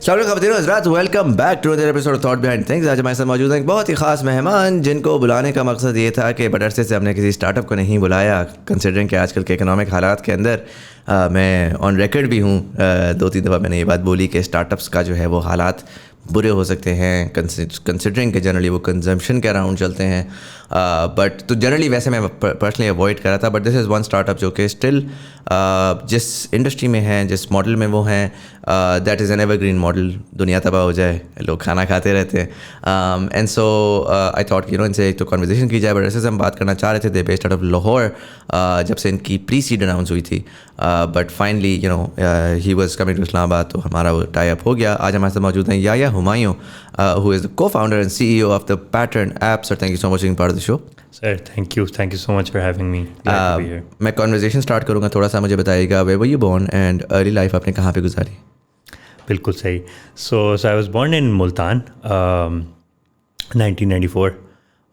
Welcome back to other episode thought behind things. आज हमारे साथ मौजूद हैं एक बहुत ही खास मेहमान जिनको बुलाने का मकसद ये था कि बट अरसे से हमने किसी स्टार्टअप को नहीं बुलाया, कंसिडरिंग कि आजकल के इकोनॉमिक हालात के अंदर मैं ऑन रिकॉर्ड भी हूँ, 2-3 दफ़ा मैंने ये बात बोली कि स्टार्टअप्स का जो है वो हालात बुरे हो सकते हैं, कंसिडरिंग कि जनरली वो कंजम्पशन के अराउंड चलते हैं। बट तो जनरली वैसे मैं पर्सनली अवॉइड कर रहा था, but this is one startup जो कि स्टिल जिस इंडस्ट्री में है, जिस मॉडल में वो हैं, that is an evergreen model. दुनिया तबाह हो जाए, लोग खाना खाते रहते हैं। एंड सो आई थॉट इनसे एक तो कन्वर्सेशन की जाए, बट ऐसे से हम बात करना चाह रहे थे। They based out of Lahore, जब से इनकी प्री सीड अनाउंस हुई थी, but finally he was coming to Islamabad, तो हमारा वो टाई अप हो गया। आज हमारे साथ मौजूद हैं Yahya Humayun, who is the co-founder and CEO of the Pattern app. Sir, thank you so much for being part of the show. Sir, thank you so much for having me. Glad to be here. मैं conversation start करूँगा, थोड़ा सा मुझे बताइएगा where were you born and early life आपने कहाँ पे गुजारी? बिल्कुल सही. So I was born in Multan, 1994.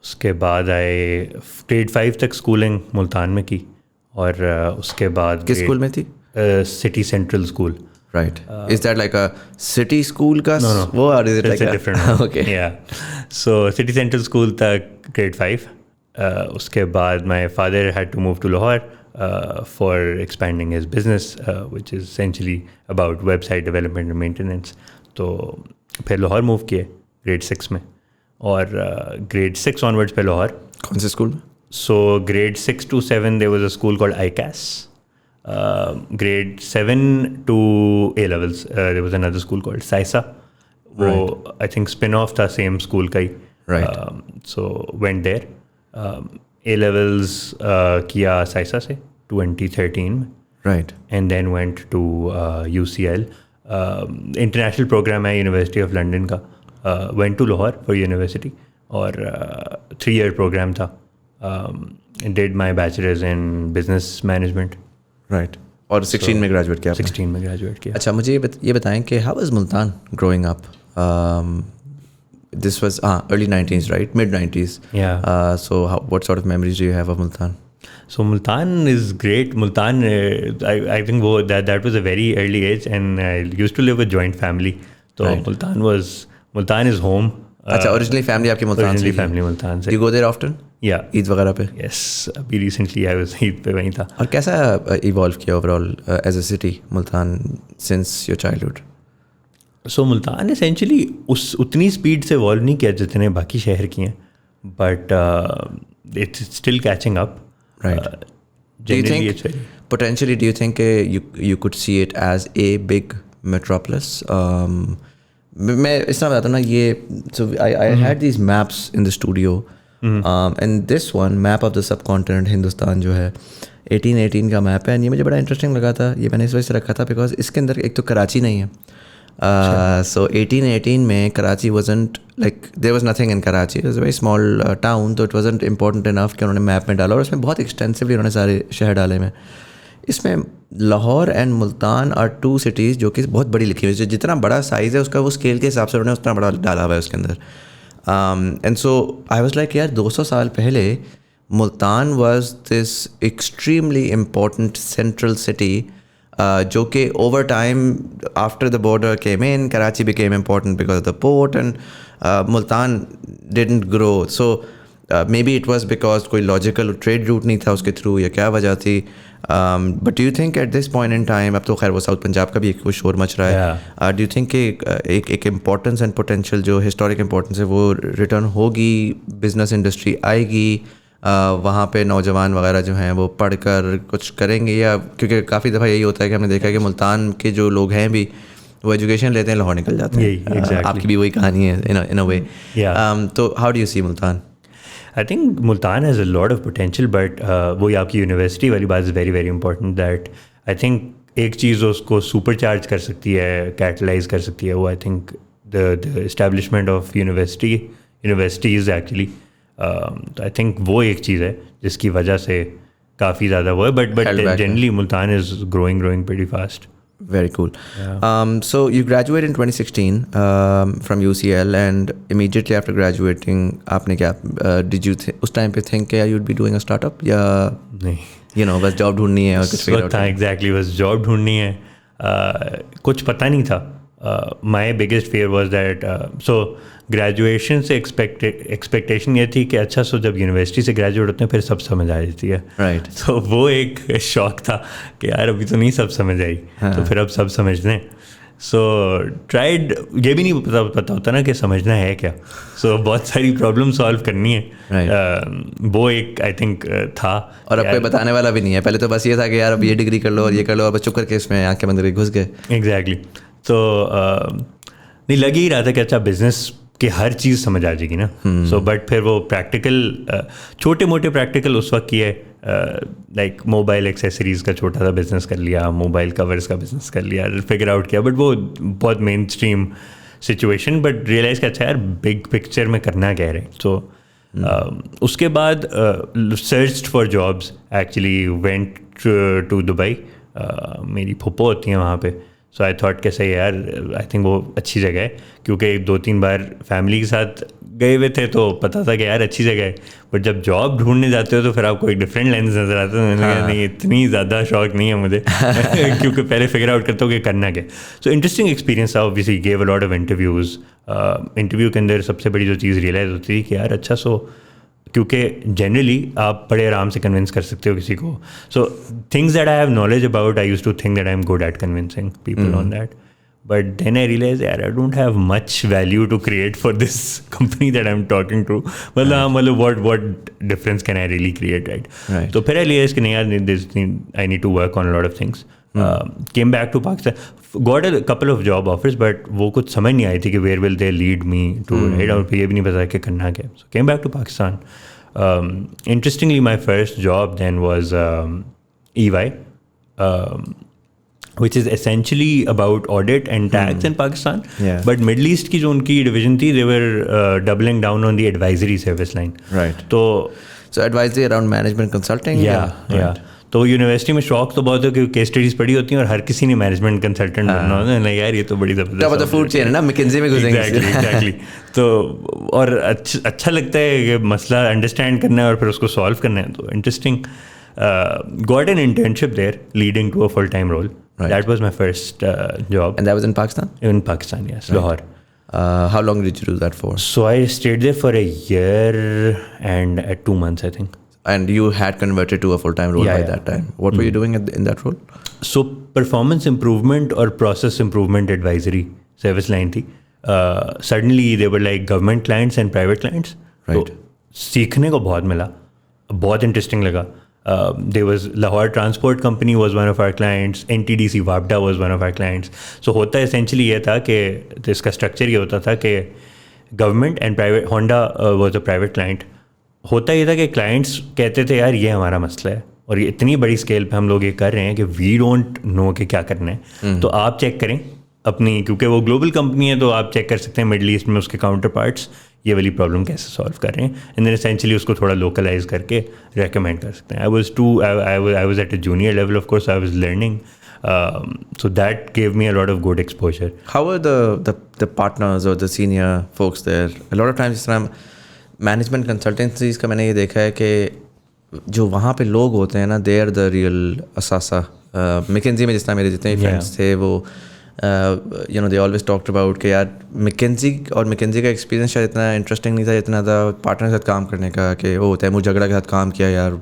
उसके बाद grade 5 तक स्कूलिंग मुल्तान में की, और उसके बाद किस स्कूल में थी? City central school. Right. Is that like a city school का? No. वो, or is it It's like a different one. Okay. Yeah. So City Central School तक grade 5. उसके बाद my father had to move to Lahore for expanding his business, which is essentially about website development and maintenance. तो फिर Lahore move किए grade 6 में, और grade 6 onwards पे लाहौर. कौन से स्कूल में? So grade 6 to 7 there was a school called ICAS. Grade 7 to A levels there was another school called SAISA. वो I think spin-off था same school का ही. Right. So went there. A levels किया SAISA से 2013 में. Right. And then went to UCL. International program है University of London का. Went to Lahore for university, और 3-year program था. Did my bachelor's in business management. Right. और 16 में graduate किया आपने? 16 में ग्रेजुएट किया. अच्छा, मुझे ये बताएं कि how was Multan growing up? This was early 90s, right? Mid 90s. Yeah. So what sort of memories do you have of Multan? So Multan is great. Multan, I think that was a very early age, and I used to live with joint family. So Right. Multan is home. अच्छा, originally family आपकी मुल्तान से? Originally family Multan से. You go there often? Yeah. Eid वगैरह पे? Yes. अभी recently I was Eid पे वहीं था. और कैसा evolve किया overall as a city Multan since your childhood? So Multan essentially उतनी स्पीड से evolve नहीं किया जितने बाकी शहर की हैं, but it's still catching up. Right. Generally it's very. Potentially, do you think you could see it as a big metropolis? मैं इस तरह बताता हूँ ना, ये so I had these maps in the studio, and this one map of the subcontinent Hindustan जो है 1818 का मैप है, and ये मुझे बड़ा इंटरेस्टिंग लगा था. ये मैंने इस वजह से रखा था बिकॉज इसके अंदर एक तो कराची नहीं है. So 1818 में Karachi wasn't like there was nothing in Karachi. It was a very small town, तो it wasn't important enough कि उन्होंने मैप में डाला, और इसमें बहुत एक्सटेंसिवली उन्होंने सारे शहर डाले में. इसमें Lahore and Multan are 2 cities जो कि बहुत बड़ी लिखी हुई है. जितना बड़ा साइज़ है उसका, वो स्केल के हिसाब से उन्होंने उतना बड़ा डाला हुआ है उसके अंदर. And so I was like, यार 200 साल पहले Multan was this extremely important central city, जो कि over time after the border came in, Karachi became important because of the port, and Multan didn't grow. So may be it was because कोई logical trade route नहीं था उसके through, या क्या वजह थी. But do you think at this point in time, अब तो खैर वो साउथ पंजाब का भी एक वो शोर मच रहा है, डू यू थिंक एक इम्पोर्टेंस एंड पोटेंशियल जो हिस्टोरिक इम्पोर्टेंस है वो रिटर्न होगी, बिजनेस इंडस्ट्री आएगी, वहाँ पे नौजवान वगैरह जो हैं वो पढ़ कर कुछ करेंगे? या क्योंकि काफ़ी दफ़ा यही होता है कि हमने देखा है कि मुल्तान के जो लोग हैं भी वो एजुकेशन लेते हैं, लाहौर निकल जाते हैं. आपकी भी वही कहानी है इन अ वे. तो how do you see Multan? I think Multan has a lot of potential, but वो आपकी यूनिवर्सिटी वाली बात is very very important. That I think एक चीज़ उसको सुपर चार्ज कर सकती है, कैटलाइज कर सकती है, वो I think the establishment of universities actually. I think वो एक चीज़ है जिसकी वजह से काफ़ी ज़्यादा वो है, but generally Multan is growing pretty fast. Very cool. Yeah. So you graduated in 2016 from UCL, and immediately after graduating, आपने क्या did you उस टाइम पे think कि you'd be doing a startup, या नहीं, बस जॉब ढूंढनी है और कुछ figure out? exactly, बस जॉब ढूंढनी है. कुछ पता नहीं था. My biggest fear was that so graduation से एक्सपेक्टेशन ये थी कि अच्छा सो जब यूनिवर्सिटी से ग्रेजुएट होते हैं फिर सब समझ आ जाती है, राइट. तो वो एक शौक था कि यार अभी तो नहीं सब समझ आई, तो फिर अब सब समझ लें. सो ट्राइड, ये भी नहीं पता होता ना कि समझना है क्या, सो बहुत सारी प्रॉब्लम सॉल्व करनी है. वो एक आई थिंक था. और अब कोई बताने वाला भी नहीं है. पहले तो बस ये था कि यार अब ये डिग्री कर लो और ये कर लो, और बस चुप करके इसमें आँख के बंद करके घुस गए. एग्जैक्टली. तो नहीं लग ही रहा था कि अच्छा बिजनेस कि हर चीज़ समझ आ जाएगी ना. सो बट फिर वो प्रैक्टिकल छोटे मोटे प्रैक्टिकल उस वक्त किए, लाइक मोबाइल एक्सेसरीज़ का छोटा सा बिजनेस कर लिया, मोबाइल कवर्स का बिजनेस कर लिया, फिगर आउट किया. बट वो बहुत mainstream situation, but realize कि अच्छा यार बिग पिक्चर में करना क्या है. सो उसके बाद searched for jobs, actually went to Dubai. मेरी फुप्पो होती हैं वहाँ पे. सो आई थॉट कैसे यार आई थिंक वो अच्छी जगह है, क्योंकि 2-3 बार फैमिली के साथ गए हुए थे तो पता था कि यार अच्छी जगह है. बट जब जॉब ढूंढने जाते हो तो फिर आपको एक डिफरेंट लेंस नज़र आता है. मैंने कहा नहीं इतनी ज़्यादा शौक नहीं है मुझे क्योंकि पहले फिगर आउट करता हूँ कि करना क्या. सो इंटरेस्टिंग एक्सपीरियंस था. Obviously gave a lot of interviews. Interview के अंदर सबसे बड़ी जो चीज़ रियलाइज़ होती थी कि यार अच्छा सो क्योंकि जनरली आप बड़े आराम से कन्विंस कर सकते हो किसी को. So things that I have knowledge about, I used to think that I am good at convincing people on that. But then I realized, यार I don't have much value to create for this company that I'm talking to. मतलब what difference can I really create, right? तो फिर I realized कि नहीं यार I need to work on a lot of things. Came back to Pakistan, got a couple of job offers, but वो कुछ समझ नहीं आई थी कि where will they lead me to, right? और फिर ये भी नहीं पता कि करना क्या. So came back to Pakistan. Interestingly, my first job then was EY. Which is essentially about audit and tax in Pakistan. Yeah. But Middle East की जो उनकी division थी, they were doubling down on the advisory service line. Right. So advisory around management consulting. Yeah. तो university में शौक तो बहुत है कि केस स्टडीज पढ़ी होती हैं और हर किसी ने मैनेजमेंट कंसल्टेंट बनना होता है. यार ये तो बड़ी ज़बरदस्त फूड चेन है ना, McKinsey में घुसेंगे. Exactly. तो और अच्छा लगता है कि मसला अंडरस्टैंड करना है और फिर उसको सॉल्व करना है. तो interesting. Got an internship there leading to a full-time role. Right. That was my first job. And that was in Pakistan? In Pakistan, yes. Right. Lahore. How long did you do that for? So I stayed there for a year and 2 months, I think. And you had converted to a full-time role by that time. What were you doing in that role? So performance improvement or process improvement advisory service line थी. Suddenly they were like government clients and private clients. Right. तो सीखने को बहुत मिला, बहुत interesting लगा. There was Lahore Transport Company was one of our clients. NTDC Wabda was one of our clients. So होता essentially ये था कि इसका structure ये होता था कि government and private, Honda was a private client. होता ये था कि clients कहते थे यार ये हमारा मसला है और ये इतनी बड़ी स्केल पे हम लोग ये कर रहे हैं कि we don't know कि क्या करना है. तो आप चेक करें अपनी, क्योंकि वो ग्लोबल कंपनी है तो आप चेक कर सकते हैं मिडल ईस्ट में उसके काउंटर पार्ट्स ये वाली प्रॉब्लम कैसे सॉल्व कर रहे हैं, एंड देन एसेंशियली उसको थोड़ा लोकलाइज करके रेकमेंड कर सकते हैं. I was at a junior level, of course I was learning, so that gave me a lot of good exposure. How were the partners or the senior folks there? A lot of times जिस तरह management consultancies का मैंने ये देखा है कि जो वहाँ पे लोग होते हैं ना, दे आर द रियल असासा. McKinsey में जिस तरह मेरे जितने फ्रेंड्स थे वो they always talked about कि यार McKinsey का एक्सपीरियंस शायद इतना इंटरेस्टिंग नहीं था जितना था पार्टनर के साथ काम करने का, कि वो तैमूर झगड़ा के साथ काम किया यार,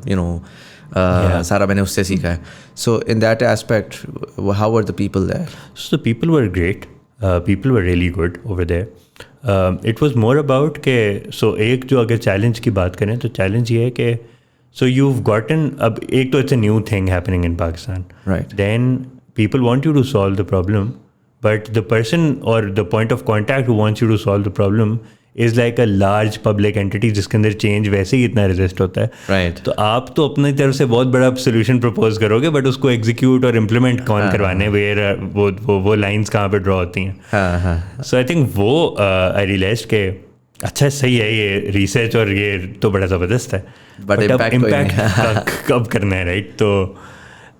सारा मैंने उससे सीखा है. So in that aspect how were the people there? So the people were great, people were really good over there. It was more about के सो एक जो अगर चैलेंज की बात करें तो चैलेंज ये है कि सो you've gotten, अब एक तो it's a new thing happening in Pakistan. Right. Then people want you to solve the problem, but the person or the point of contact who wants you to solve the problem is like a large public entity जिसके अंदर change वैसे ही इतना resist होता है. Right. तो आप तो अपनी तरफ से बहुत बड़ा solution propose करोगे, but उसको execute और implement कौन करवाने, where वो lines कहाँ पे draw होती हैं. So I think वो I realized कि अच्छा सही है ये रिसर्च और ये तो बड़ा ज़बरदस्त है, बट इम्पैक्ट कब करना है, राइट?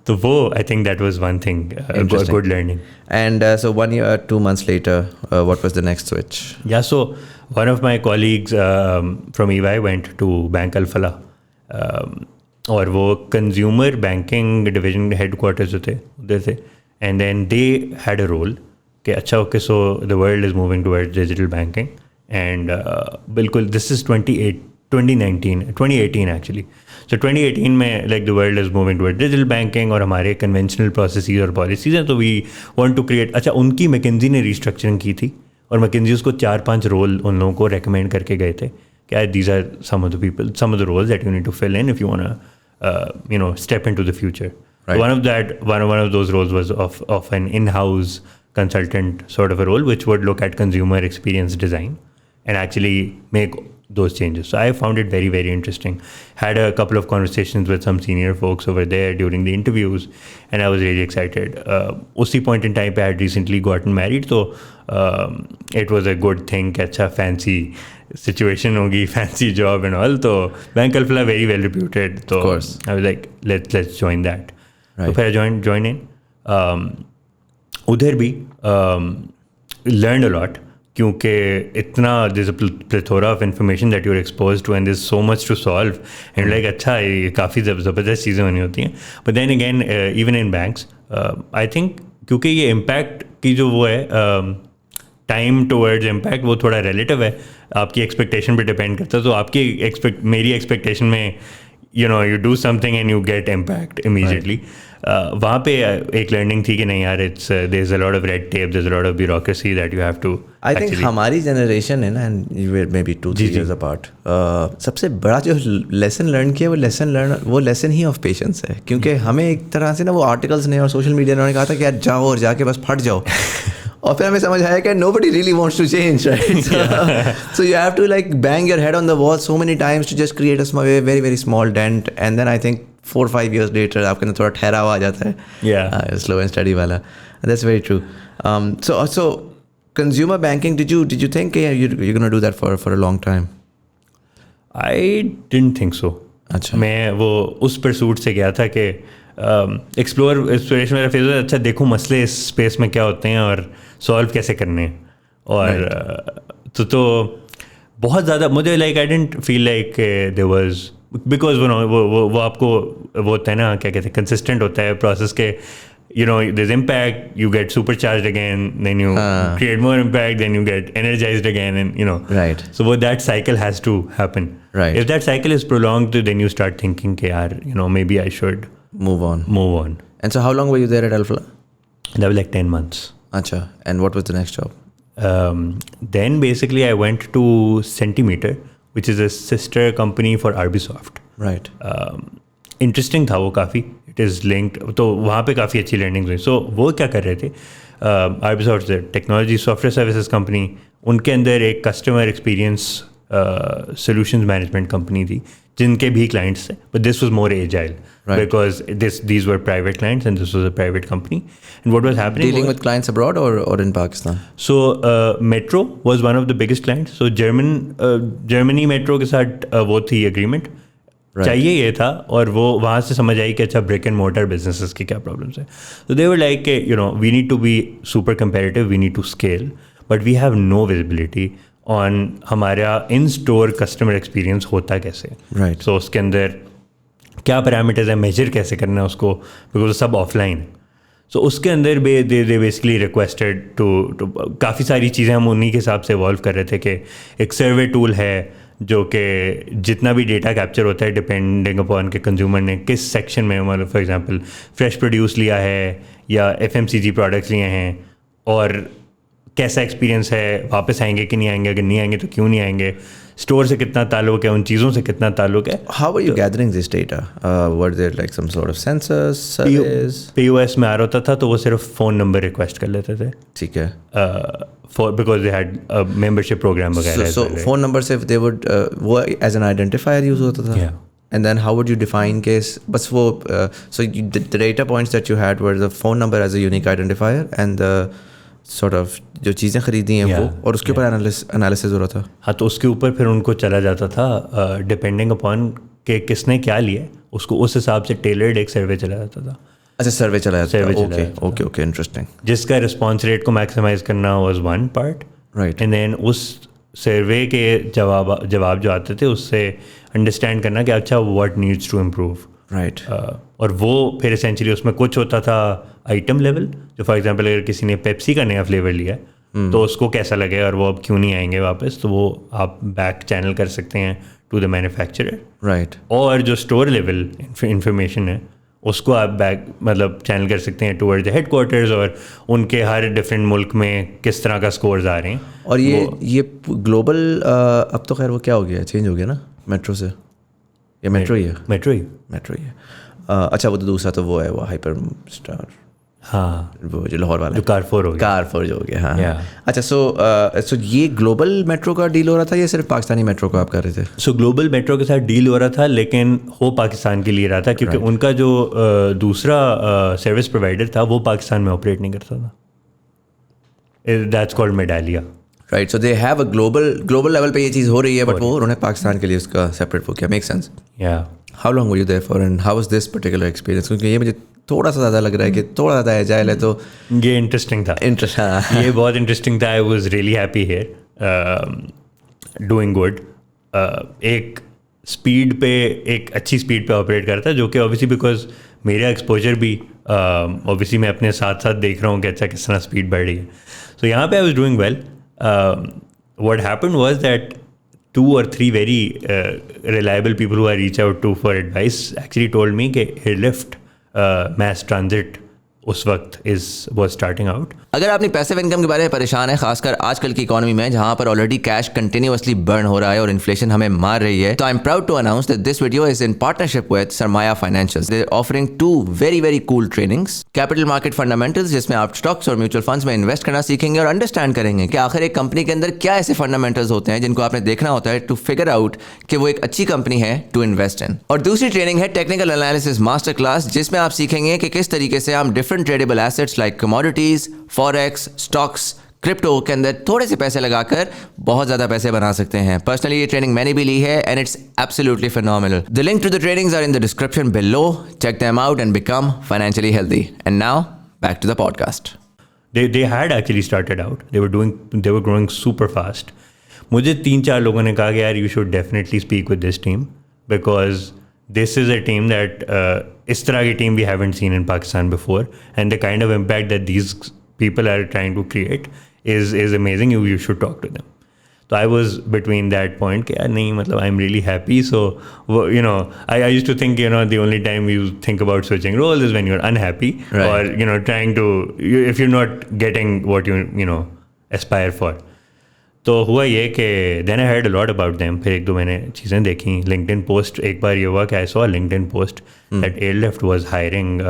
तो वो आई think that was one thing, good learning. And so 1 year 2 months later what was the next switch? Yeah, so one of my colleagues from EY went to Bank Alfalah, और वो consumer banking division headquarters जो थे उधर थे, and then they had a role कि अच्छा okay so the world is moving towards digital banking and बिल्कुल this is 2018 actually. So 2018 में like the world is moving towards digital banking और हमारे कन्वेंशनल प्रोसेसेस और पॉलिसीज़ हैं, तो we want to create. अच्छा उनकी मैकेंजी ने रीस्ट्रक्चरिंग की थी और मैकेंजी उसको 4-5 रोल उन लोगों को रेकमेंड करके गए थे कि these are some of the people, some of the roles that you need to fill in if you want step into the future. One of those roles was of an in-house consultant sort of a role, which would look at consumer experience design and actually make those changes. So I found it very, very interesting. Had a couple of conversations with some senior folks over there during the interviews, and I was really excited. Usi point in time, I had recently gotten married, so it was a good thing. Acha fancy situation hogi, fancy job and all. So Bank Alfalah very well reputed. So of course, I was like, let's join that. Right. तो फिर join in. उधर भी learned a lot क्योंकि इतना there's a plethora of information that you're exposed to and there's so much to solve and like अच्छा ये काफ़ी ज़बरदस्त चीज़ें होनी होती हैं. But then again even in banks I think क्योंकि ये impact की जो वो है टाइम टुवर्ड्स इम्पैक्ट वो थोड़ा रिलेटिव है, आपकी एक्सपेक्टेशन पे डिपेंड करता है. तो आपकी मेरी एक्सपेक्टेशन में you do something and you get impact immediately. वहाँ पे एक learning थी कि नहीं यार there's a lot of red tape, there's a lot of bureaucracy that you have to I think हमारी generation है ना, and you were maybe 2-3 years apart, सबसे बड़ा जो lesson learn किया वो lesson ही of patience है. क्योंकि हमें एक तरह से ना वो articles ने और social media ने कहा था कि यार जाओ और जाके बस फट जाओ और फिर हमें समझ आया कि nobody really wants to change, right? So you have to like bang your head on the wall so many times to just create a very very small dent, and then I think 4-5 years later आपके अंदर थोड़ा ठहराव आ जाता है. Slow and steady वाला. That's very true. So consumer banking, did you think you're going to do that for a long time? I didn't think so. अच्छा. मैं वो उस परसूट से गया था कि एक्सप्लोरेशन मेरा फेज. अच्छा देखो मसले इस स्पेस में क्या होते हैं और सॉल्व कैसे करने हैं और तो बहुत ज़्यादा मुझे like I didn't feel like there was because वो आपको वो होता है ना क्या कहते हैं कंसिस्टेंट होता है प्रोसेस के there's impact, you get supercharged again, then you create more impact, then you get energized again, and right. So that cycle has to happen. Right. If that cycle is prolonged, then you start thinking yaar maybe I should move on. And so how long were you there at Alfalah? That was like 10 months. Acha. And what was the next job? Then basically I went to Sentimeter, which is a sister company for Arbisoft. Right. Interesting था वो काफ़ी. It is linked. तो वहाँ पे काफ़ी अच्छी learning हुई. So वो क्या कर रहे थे, Arbisoft technology software services company, उनके अंदर एक customer experience solutions management company थी जिनके भी clients थे, but this was more agile, right. because these were private clients and this was a private company. And what was happening dealing with clients abroad or in Pakistan? So Metro was one of the biggest clients. So Germany Metro के साथ वो थी agreement, right. चाहिए ये था और वो वहाँ से समझ आई कि अच्छा brick and mortar businesses की क्या problems है. So they were like we need to be super competitive, we need to scale, but we have no visibility on हमारा इन स्टोर कस्टमर एक्सपीरियंस होता कैसे. राइट. सो उसके अंदर क्या पैरामीटर्स है, मेजर कैसे करना है उसको, बिकॉज सब ऑफलाइन है. सो उसके अंदर दे बेसिकली रिक्वेस्टेड टू काफ़ी सारी चीज़ें हम उन्हीं के हिसाब से इवॉल्व कर रहे थे कि एक सर्वे टूल है जो कि जितना भी डेटा कैप्चर होता है डिपेंडिंग अपॉन के कंज्यूमर ने किस सेक्शन में, मतलब फॉर एग्जांपल फ्रेश प्रोड्यूस लिया है या FMCG प्रोडक्ट्स लिए हैं और कैसा एक्सपीरियंस है, वापस आएंगे कि नहीं आएंगे, अगर नहीं आएंगे तो क्यों नहीं आएंगे, स्टोर से कितना ताल्लुक है, उन चीज़ों से कितना ताल्लुक है. How were you gathering this data? Were there like some sort of census, surveys? POS में आ रहा था तो वो सिर्फ फ़ोन नंबर रिक्वेस्ट कर लेते थे. ठीक है. Because they had a membership program वगैरह. So phone number से they would वो as an identifier use होता था. Yeah. And then how would you define case? बस वो so the data points that you had were the phone number as a unique identifier and the sort of जो चीज़ें खरीदी हैं वो, और उसके ऊपर एनालिसिस हो रहा था. हाँ, तो उसके ऊपर फिर उनको चला जाता था डिपेंडिंग अपॉन के किसने क्या लिया, उसको उस हिसाब से टेलर्ड एक सर्वे चला जाता था. अच्छा, सर्वे चला जाता था. Okay, interesting. जिसका रिस्पॉन्स रेट को मैक्सिमाइज करना was one part, right. And then उस सर्वे के जवाब जो आते थे उससे अंडरस्टैंड करना कि अच्छा what needs to improve, right. और वो फिर एसेंशियली उसमें कुछ होता था आइटम लेवल, जो फॉर एग्जांपल अगर किसी ने पेप्सी का नया फ्लेवर लिया तो उसको कैसा लगे और वो अब क्यों नहीं आएंगे वापस, तो वो आप बैक चैनल कर सकते हैं टू द मैन्युफैक्चरर, राइट. और जो स्टोर लेवल इंफॉर्मेशन है उसको आप बैक मतलब चैनल कर सकते हैं टूवर्ड द हेडक्वार्टर्स और उनके हर डिफरेंट मुल्क में किस तरह का स्कोर्स आ रहे हैं. और ये ग्लोबल अब तो खैर वो क्या हो गया, चेंज हो गया ना मेट्रो से, या मेट्रो ही है? मेट्रो ही है. अच्छा वो तो दूसरा तो वो है वो हाइपर स्टार, हाँ वो जो लाहौर वाला जो कारफोर हो गया. कारफोर जो हो गया, हाँ. Yeah. अच्छा सो ये ग्लोबल मेट्रो का डील हो रहा था या सिर्फ पाकिस्तानी मेट्रो का आप कर रहे थे? सो ग्लोबल मेट्रो के साथ डील हो रहा था, लेकिन हो पाकिस्तान के लिए रहा था क्योंकि उनका जो दूसरा सर्विस प्रोवाइडर था वो पाकिस्तान में ऑपरेट नहीं करता था. That's called Medallia. Right. So they have a global level पे ये चीज़ हो रही है, बट वो उन्होंने पाकिस्तान के लिए उसका सेपरेट वो किया. Make sense. या how long were you there for and how was this particular experience? क्योंकि ये मुझे थोड़ा सा ज़्यादा लग रहा है कि थोड़ा ज़्यादा एजाइल है, तो ये इंटरेस्टिंग था. हाँ. ये बहुत इंटरेस्टिंग था. I was really happy here, doing good. एक स्पीड पे, एक अच्छी स्पीड पे ऑपरेट करता है, जो कि ऑब्वियसली बिकॉज मेरा एक्सपोजर भी ऑब्वियसली मैं अपने साथ साथ देख रहा हूँ कि अच्छा किस तरह स्पीड बढ़ रही है. सो यहाँ पे I was doing well. What happened was that 2 or 3 very reliable people who I reach out to for advice actually told me कि Airlift mass transit उस वक्त was starting out. अगर आप अपनी पैसिव इनकम के बारे में परेशान है, खासकर आजकल की इकोनॉमी में जहां पर ऑलरेडी कैश कंटिन्यूअसली बर्न हो रहा है और इन्फ्लेशन हमें मार रही है, तो I am proud to announce that this video is in partnership with Sarmaya financials. They are offering 2 very cool trainings. Capital market fundamentals, जिसमें आप स्टॉक्स और म्यूचुअल फंड्स में इन्वेस्ट करना सीखेंगे और अंडरस्टैंड करेंगे कि आखिर एक कंपनी के अंदर क्या ऐसे फंडामेंटल्स होते हैं जिनको आपने देखना होता है टू फिगर आउट कि वो एक अच्छी कंपनी है टू इन्वेस्ट इन. और दूसरी ट्रेनिंग है टेक्निकल एनालिसिस मास्टर क्लास, जिसमें आप सीखेंगे कि किस तरीके से हम different tradable assets like commodities, forex, stocks, crypto के अंदर थोड़े से पैसे लगाकर बहुत ज़्यादा पैसे बना सकते हैं. पर्सनली ये ट्रेनिंग मैंने भी ली है and it's absolutely phenomenal. The link to the trainings are in the description below. Check them out and become financially healthy. And now back to the podcast. They had actually started out. They were growing super fast. मुझे 3-4 लोगों ने कहा कि यार you should definitely speak with this team because this is a team that इस तरह की team we haven't seen in Pakistan before, and the kind of impact that these people are trying to create is amazing. You should talk to them. So I was between that point कि यार नहीं, मतलब I'm really happy. So you know, I used to think, you know, the only time you think about switching roles is when you're unhappy, right, or you know, trying to if you're not getting what you know aspire for. तो हुआ ये कि then I heard a lot about them. फिर 1-2 मैंने चीज़ें देखी. LinkedIn post एक बार ये हुआ कि I saw LinkedIn post that Airlift was hiring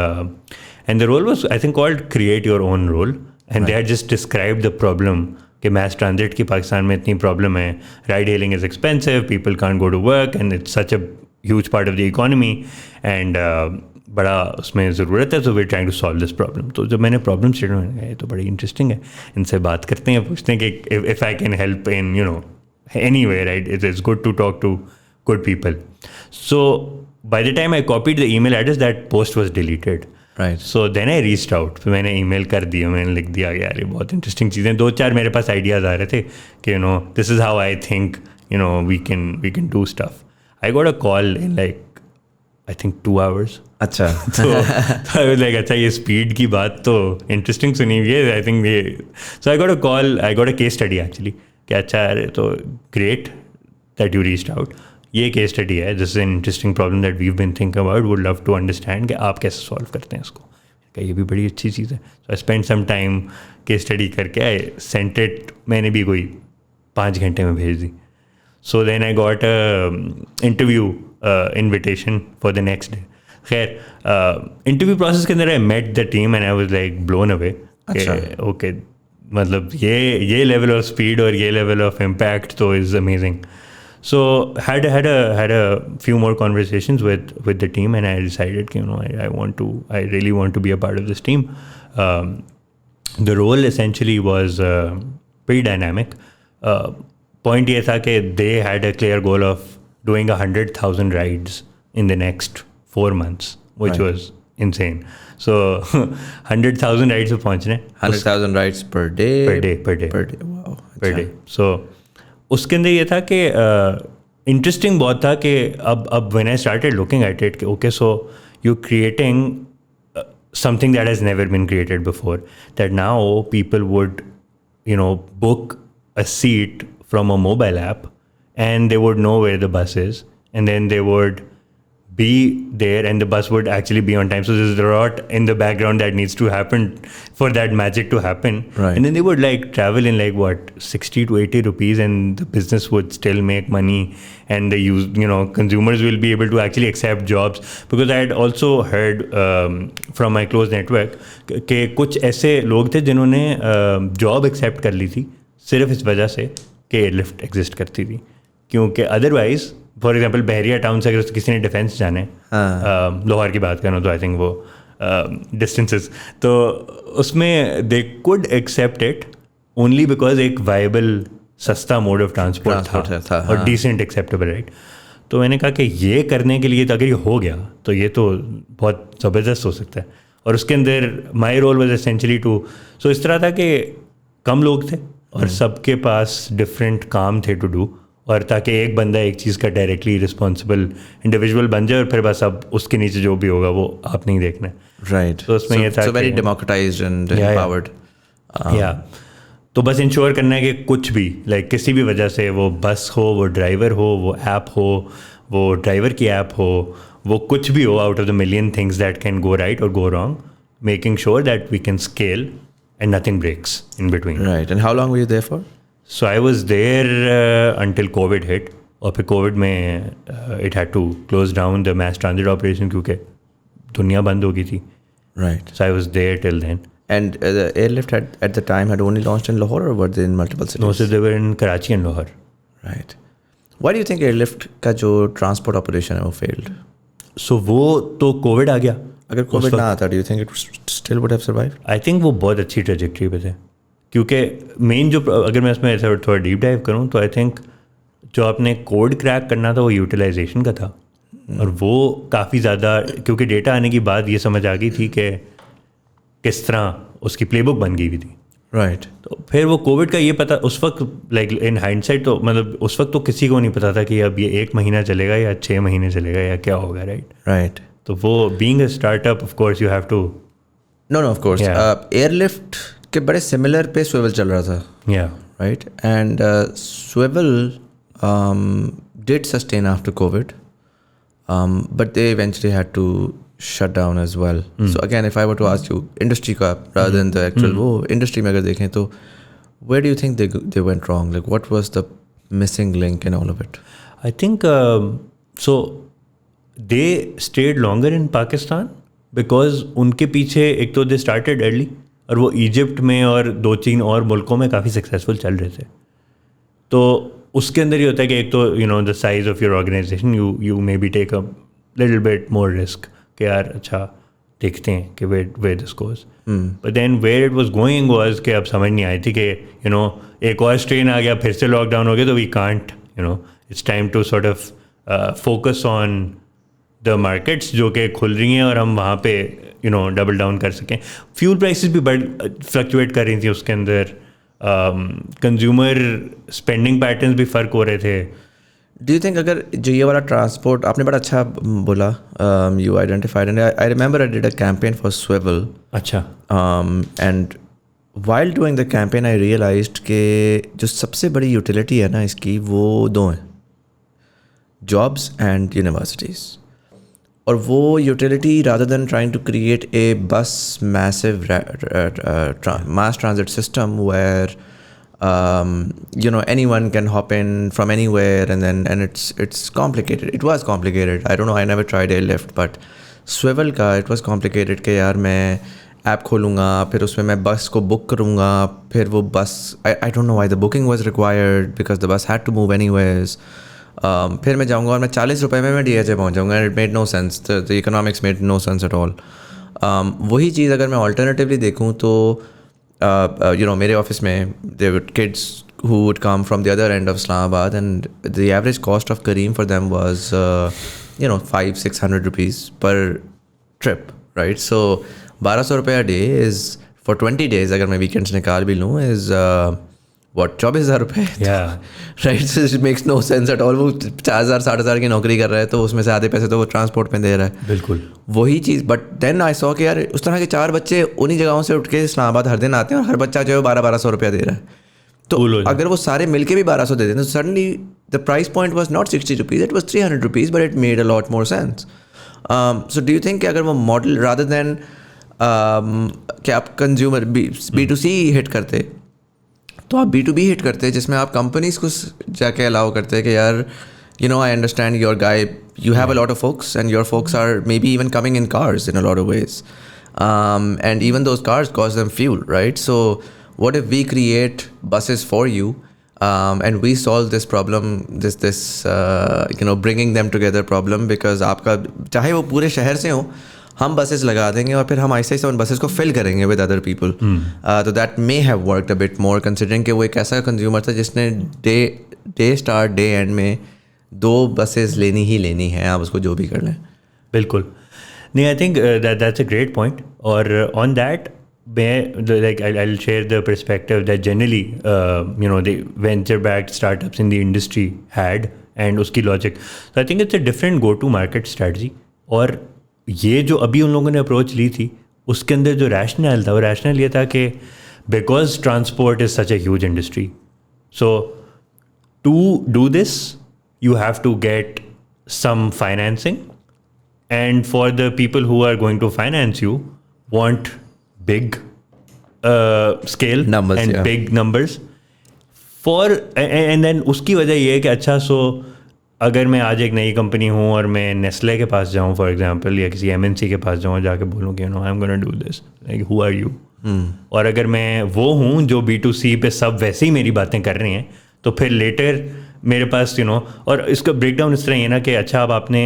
and the role was I think called create your own role, and they had just describe the problem कि mass transit की पाकिस्तान में इतनी प्रॉब्लम है. Ride hailing is expensive, people can't go to work and it's such a huge part of the economy and बड़ा उसमें ज़रूरत है. So we trying to solve this problem. तो जब मैंने प्रॉब्लम स्टेटमेंट में, ये तो बड़ी इंटरेस्टिंग है, इनसे बात करते हैं, पूछते हैं कि if I can help in you know any way, right, it is good to talk to good people. So by the time I copied the email address, that post was deleted. Right. So then I reached out. फिर मैंने email कर दिया, मैंने लिख दिया यार ये बहुत इंटरेस्टिंग चीज़ें, 2-4 मेरे पास आइडियाज़ आ रहे थे कि you know this is how I think you know we can do stuff. I got a call in like I think 2 hours. अच्छा. तो आई वाज लाइक अच्छा ये स्पीड की बात तो इंटरेस्टिंग सुनी हुई है, आई थिंक ये. So I got a call, I got a case study actually कि अच्छा अरे तो great that you reached out. ये केस स्टडी है, this is an interesting problem that we have been thinking about, would love to understand कि आप कैसे solve करते हैं इसको. क्या ये भी बड़ी अच्छी चीज़ है. So I spend some time case study करके आई सेंट इट. मैंने भी कोई 5 घंटे में भेज दी. So then I got a interview invitation for the next day. खैर इंटरव्यू प्रोसेस के अंदर I met the team and I was like blown away. Okay मतलब ये लेवल ऑफ स्पीड और ये लेवल ऑफ इम्पैक्ट तो is amazing. So had a few more conversations with the team and I decided you know I really want to be a part of this team. The role essentially was pretty dynamic. Point ये था कि they had a clear goal of doing 100,000 rides in the next 4 months, which right, was insane. So 100,000 rides पे पहुँचने. 100,000 rides per day. Wow. Per day. So उसके अंदर ये था कि इंटरेस्टिंग बहुत था कि अब when I started looking at it कि okay so you're creating something that has never been created before. That now people would, book a seat from a mobile app, and they would know where the bus is, and then they would be there, and the bus would actually be on time. So there's a lot in the background that needs to happen for that magic to happen. Right. And then they would like travel in like 60 to 80 rupees, and the business would still make money, and consumers will be able to actually accept jobs. Because I had also heard from my close network कि कुछ ऐसे लोग थे जिन्होंने job accept कर ली थी सिर्फ इस वजह से कि एयरलिफ्ट एग्जिस्ट करती थी, क्योंकि otherwise for example Bahria town से अगर किसी ने डिफेंस जाना है, लाहौर की बात करूँ तो आई थिंक वो डिस्टेंसेस, तो उसमें they could accept it only because एक वाइबल सस्ता मोड ऑफ ट्रांसपोर्ट था और डिसेंट एक्सेप्टेबल, राइट. तो मैंने कहा कि ये करने के लिए तो अगर ये हो गया तो ये तो बहुत ज़बरदस्त हो सकता है. और उसके अंदर my role was essentially to, so इस तरह था कि कम लोग थे और सबके पास डिफरेंट काम थे टू डू, और ताकि एक बंदा एक चीज़ का डायरेक्टली रिस्पॉन्सिबल इंडिविजुअल बन जाए और फिर बस अब उसके नीचे जो भी होगा वो आप नहीं देखना है. राइट. तो उसमें ये था वेरी डेमोक्रेटाइज्ड एंड एम्पावर्ड. या तो बस इंश्योर करना है कि कुछ भी लाइक किसी भी वजह से वो बस हो, वो ड्राइवर हो, वो ऐप हो, वो ड्राइवर की ऐप हो, वो कुछ भी हो, out of the million things that can go right और go wrong, making sure that we can scale and nothing breaks in between. Right. And how long were you there for? So I was there until COVID hit. और फिर COVID में it had to close down the mass transit operation क्योंकि दुनिया बंद हो गई थी. Right. So I was there till then. And the Airlift at the time had only launched in Lahore, or were they in multiple cities? No, so they were in Karachi and Lahore. Right. Why do you think Airlift का जो transport operation है वो failed? So वो तो COVID आ गया. अगर Covid ना आता, do you think it still would have survived? I think वो बहुत अच्छी ट्रेजेक्ट्री पे थे, क्योंकि मेन जो अगर मैं इसमें ऐसा थोड़ा डीप डाइव करूँ तो आई थिंक जो आपने कोड क्रैक करना था वो यूटिलाइजेशन का था. और वो काफ़ी ज़्यादा, क्योंकि डेटा आने के बाद ये समझ आ गई थी कि किस तरह उसकी प्लेबुक बन गई हुई थी. राइट. तो फिर वो कोविड का ये पता उस वक्त लाइक इन हाइंडसाइट तो मतलब उस वक्त तो किसी को नहीं पता था कि अब ये 1 महीना चलेगा या 6 महीने चलेगा या क्या होगा. राइट. तो वो being a startup of course you have to know of course Airlift के बड़े सिमिलर पे स्विवल चल रहा था. या right. And Swvl did sustain after COVID, but they eventually had to shut down as well. So again, if I were to ask you industry का rather than the actual वो industry में अगर देखें तो where do you think they went wrong? Like what was the missing link in all of it? I think so they stayed longer in Pakistan because उनके पीछे एक तो they started early और वो इजिप्ट में और 2-3 और मुल्कों में काफ़ी सक्सेसफुल चल रहे थे. तो उसके अंदर ये होता है कि एक तो the size of your organization you maybe take a little bit more risk कि यार अच्छा देखते हैं कि where this goes. But then where it was going was कि अब समझ नहीं आई थी कि एक और स्ट्रेन आ गया, फिर से लॉकडाउन हो गया, तो we can't, it's time to sort of focus on the markets जो कि खुल रही हैं और हम वहाँ पे डबल डाउन कर सकें. फ्यूल प्राइसेस भी फ्लक्चुएट कर रही थी उसके अंदर, कंज्यूमर स्पेंडिंग पैटर्न्स भी फ़र्क हो रहे थे. Do you think अगर जो ये वाला ट्रांसपोर्ट आपने बड़ा अच्छा बोला, you identified, and I remember I did a campaign for Swvl. अच्छा. And while doing the campaign I realized कि जो सबसे बड़ी यूटिलिटी है ना इसकी वो 2 हैं, jobs and universities. और वो utility rather than trying to create a bus massive mass transit system where anyone can hop in from anywhere and it's complicated. It was complicated. I don't know, I never tried Airlift, but Swvl का it was complicated कि यार मैं app खोलूँगा, फिर उसमें मैं बस को बुक करूँगा, फिर वो बस I don't know why the booking was required because the bus had to move anyways. फिर मैं जाऊँगा और मैं 40 रुपये में मैं DHA पहुँच जाऊँगा. It made no sense. The economics made no sense at all. वही चीज़ अगर मैं alternatively देखूँ तो मेरे ऑफिस में there were kids who would come from the other end of Islamabad, and the average cost of Kareem for them was 500-600 rupees per trip, right? So 1200 रुपये a day is for 20 days, अगर मैं weekends निकाल भी लूँ, is what 24,000 रुपये, right? So it makes no sense at all. वो 40,000 60,000 की नौकरी कर रहा है तो उसमें से आधे पैसे तो वो ट्रांसपोर्ट में दे रहा है. बिल्कुल वही चीज़. बट देन आई सॉ कि यार उस तरह के 4 बच्चे उन्हीं जगहों से उठ के इस्लामाबाद हर दिन आते हैं और हर बच्चा जो है 1200 रुपया दे रहा है. तो अगर वो सारे मिलके भी 1200 दे दें तो suddenly the price point was not 60 rupees, it was 300 rupees, but it made a lot more sense. So do you think कि अगर वो मॉडल रादर दैन कि आप कंज्यूमर B2C हिट करते तो आप B2B हिट करते जिसमें आप कंपनीज को जाके अलाउ करते कि यार I understand your guy, you have a lot of folks and your folks are maybe even coming in cars in a lot of ways, and even those cars cost them fuel, right? So what if we create buses for you, and we solve this problem, this bringing them together problem, because आपका चाहे वो पूरे शहर से हो, हम buses लगा देंगे और फिर हम ऐसे उन बसेस को फिल करेंगे विद अदर पीपल. तो that may have worked a bit more considering कि वो एक ऐसा कंज्यूमर था जिसने डे स्टार्ट डे एंड में 2 बसेस लेनी ही लेनी है, आप उसको जो भी कर लें. बिल्कुल नहीं, I think that's a great point. और on that like I'll share the perspective that generally the venture backed startups in the industry had and उसकी logic. So I think it's a different go to market strategy. और ये जो अभी उन लोगों ने approach ली थी उसके अंदर जो रैशनल था वो रैशनल ये था कि because transport is such a huge industry, so to do this you have to get some financing, and for the people who are going to finance you want big scale numbers, and big numbers for and then उसकी वजह ये है कि अच्छा सो अगर मैं आज एक नई कंपनी हूँ और मैं नेस्ले के पास जाऊँ फॉर एग्जांपल या किसी MNC के पास जाऊँ जाके बोलूँ कि I am gonna do this, like who are you. और अगर मैं वो हूँ जो B2C पे सब वैसे ही मेरी बातें कर रहे हैं तो फिर लेटर मेरे पास और इसका ब्रेकडाउन इस तरह ही है ना कि अच्छा अब आपने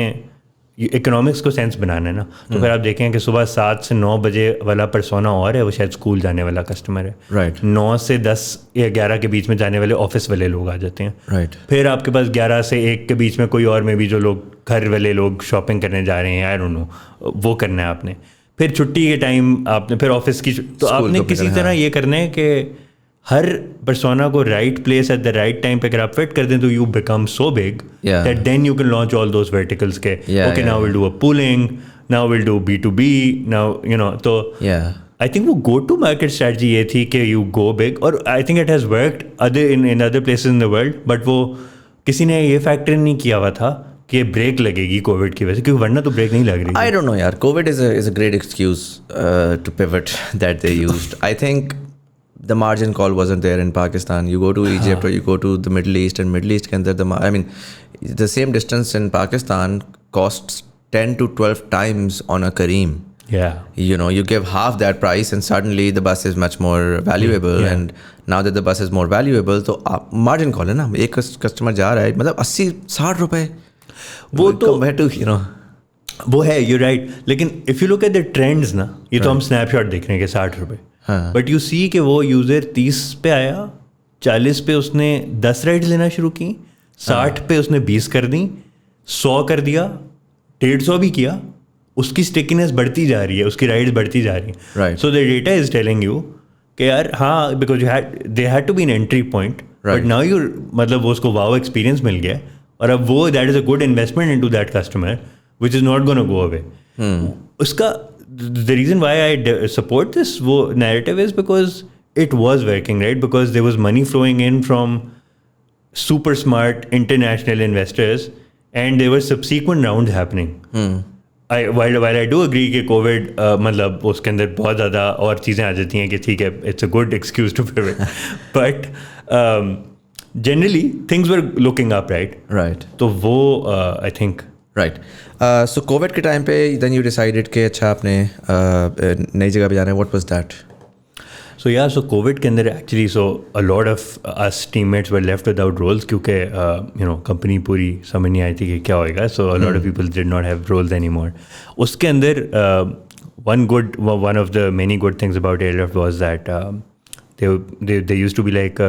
इकोनॉमिक्स को सेंस बनाना है ना, तो फिर आप देखें कि सुबह 7 से 9 बजे वाला परसोना और है, वो शायद स्कूल जाने वाला कस्टमर है. राइट. 9 से 10 या 11 के बीच में जाने वाले ऑफिस वाले लोग आ जाते हैं. राइट. फिर आपके पास 11 से 1 के बीच में कोई और में भी जो लोग घर वाले लोग शॉपिंग करने जा रहे हैं, आई डोंट नो, वो करना है आपने. फिर छुट्टी के टाइम आपने फिर ऑफिस की, तो आपने किसी तरह ये करना है कि हर परसोना को right place at the right time पे अगर आप फिट कर दें तो you become so big that then you can launch all those verticals के okay now will do a pooling, now will do B2B, now तो I think वो go to market strategy ये थी कि यू गो बिग. और I think it has worked other in other places in the world, but वो किसी ने ये फैक्टर नहीं किया हुआ था कि ब्रेक लगेगी कोविड की वजह से, क्योंकि वरना तो ब्रेक नहीं लग रही. आई डोंट नो यार, COVID is a great excuse to pivot that they used. I think the margin call wasn't there in Pakistan. You go to Egypt or you go to the Middle East, and Middle East ke andar the same distance in Pakistan costs 10 to 12 times on a Kareem. Yeah. You give half that price and suddenly the bus is much more valuable. Yeah. And now that the bus is more valuable, तो margin call है ना, एक customer जा रहा है मतलब 80-60 रुपए, वो तो compared to वो है, you're right. लेकिन if you look at the trends ना, ये तो हम snapshot देख रहे हैं कि 60 रुपए, बट यू सी कि वो यूज़र 30 पे आया, 40 पे उसने 10 राइड्स लेना शुरू की, 60 पे उसने 20 कर दी, 100 कर दिया, 150 भी किया, उसकी स्टिकीनेस बढ़ती जा रही है, उसकी राइड्स बढ़ती जा रही है. So the data is telling you कि यार हाँ, because they had to be an entry point, but now you मतलब वो उसको वाओ एक्सपीरियंस मिल गया और अब वो that is a good investment in to that customer which is not gonna go away. उसका the reason why I support this narrative is because it was working, right? Because there was money flowing in from super smart international investors and there were subsequent rounds happening. While I do agree कि COVID मतलब उसके अंदर बहुत ज़्यादा और चीज़ें आ जाती हैं कि ठीक है, it's a good excuse to pivot. But generally things were looking up, right? Right. तो वो I think right. So Covid के टाइम पे देन यू डिसाइडेड कि अच्छा आपने नई जगह पे जाना है. What was that? सो या सो कोविड के अंदर actually so a lot of us teammates were left without roles क्योंकि कंपनी पूरी समझ नहीं आई थी कि क्या होएगा. So a lot of people did not have roles any more. उसके अंदर one of the many good things about Airlift was that they used to be like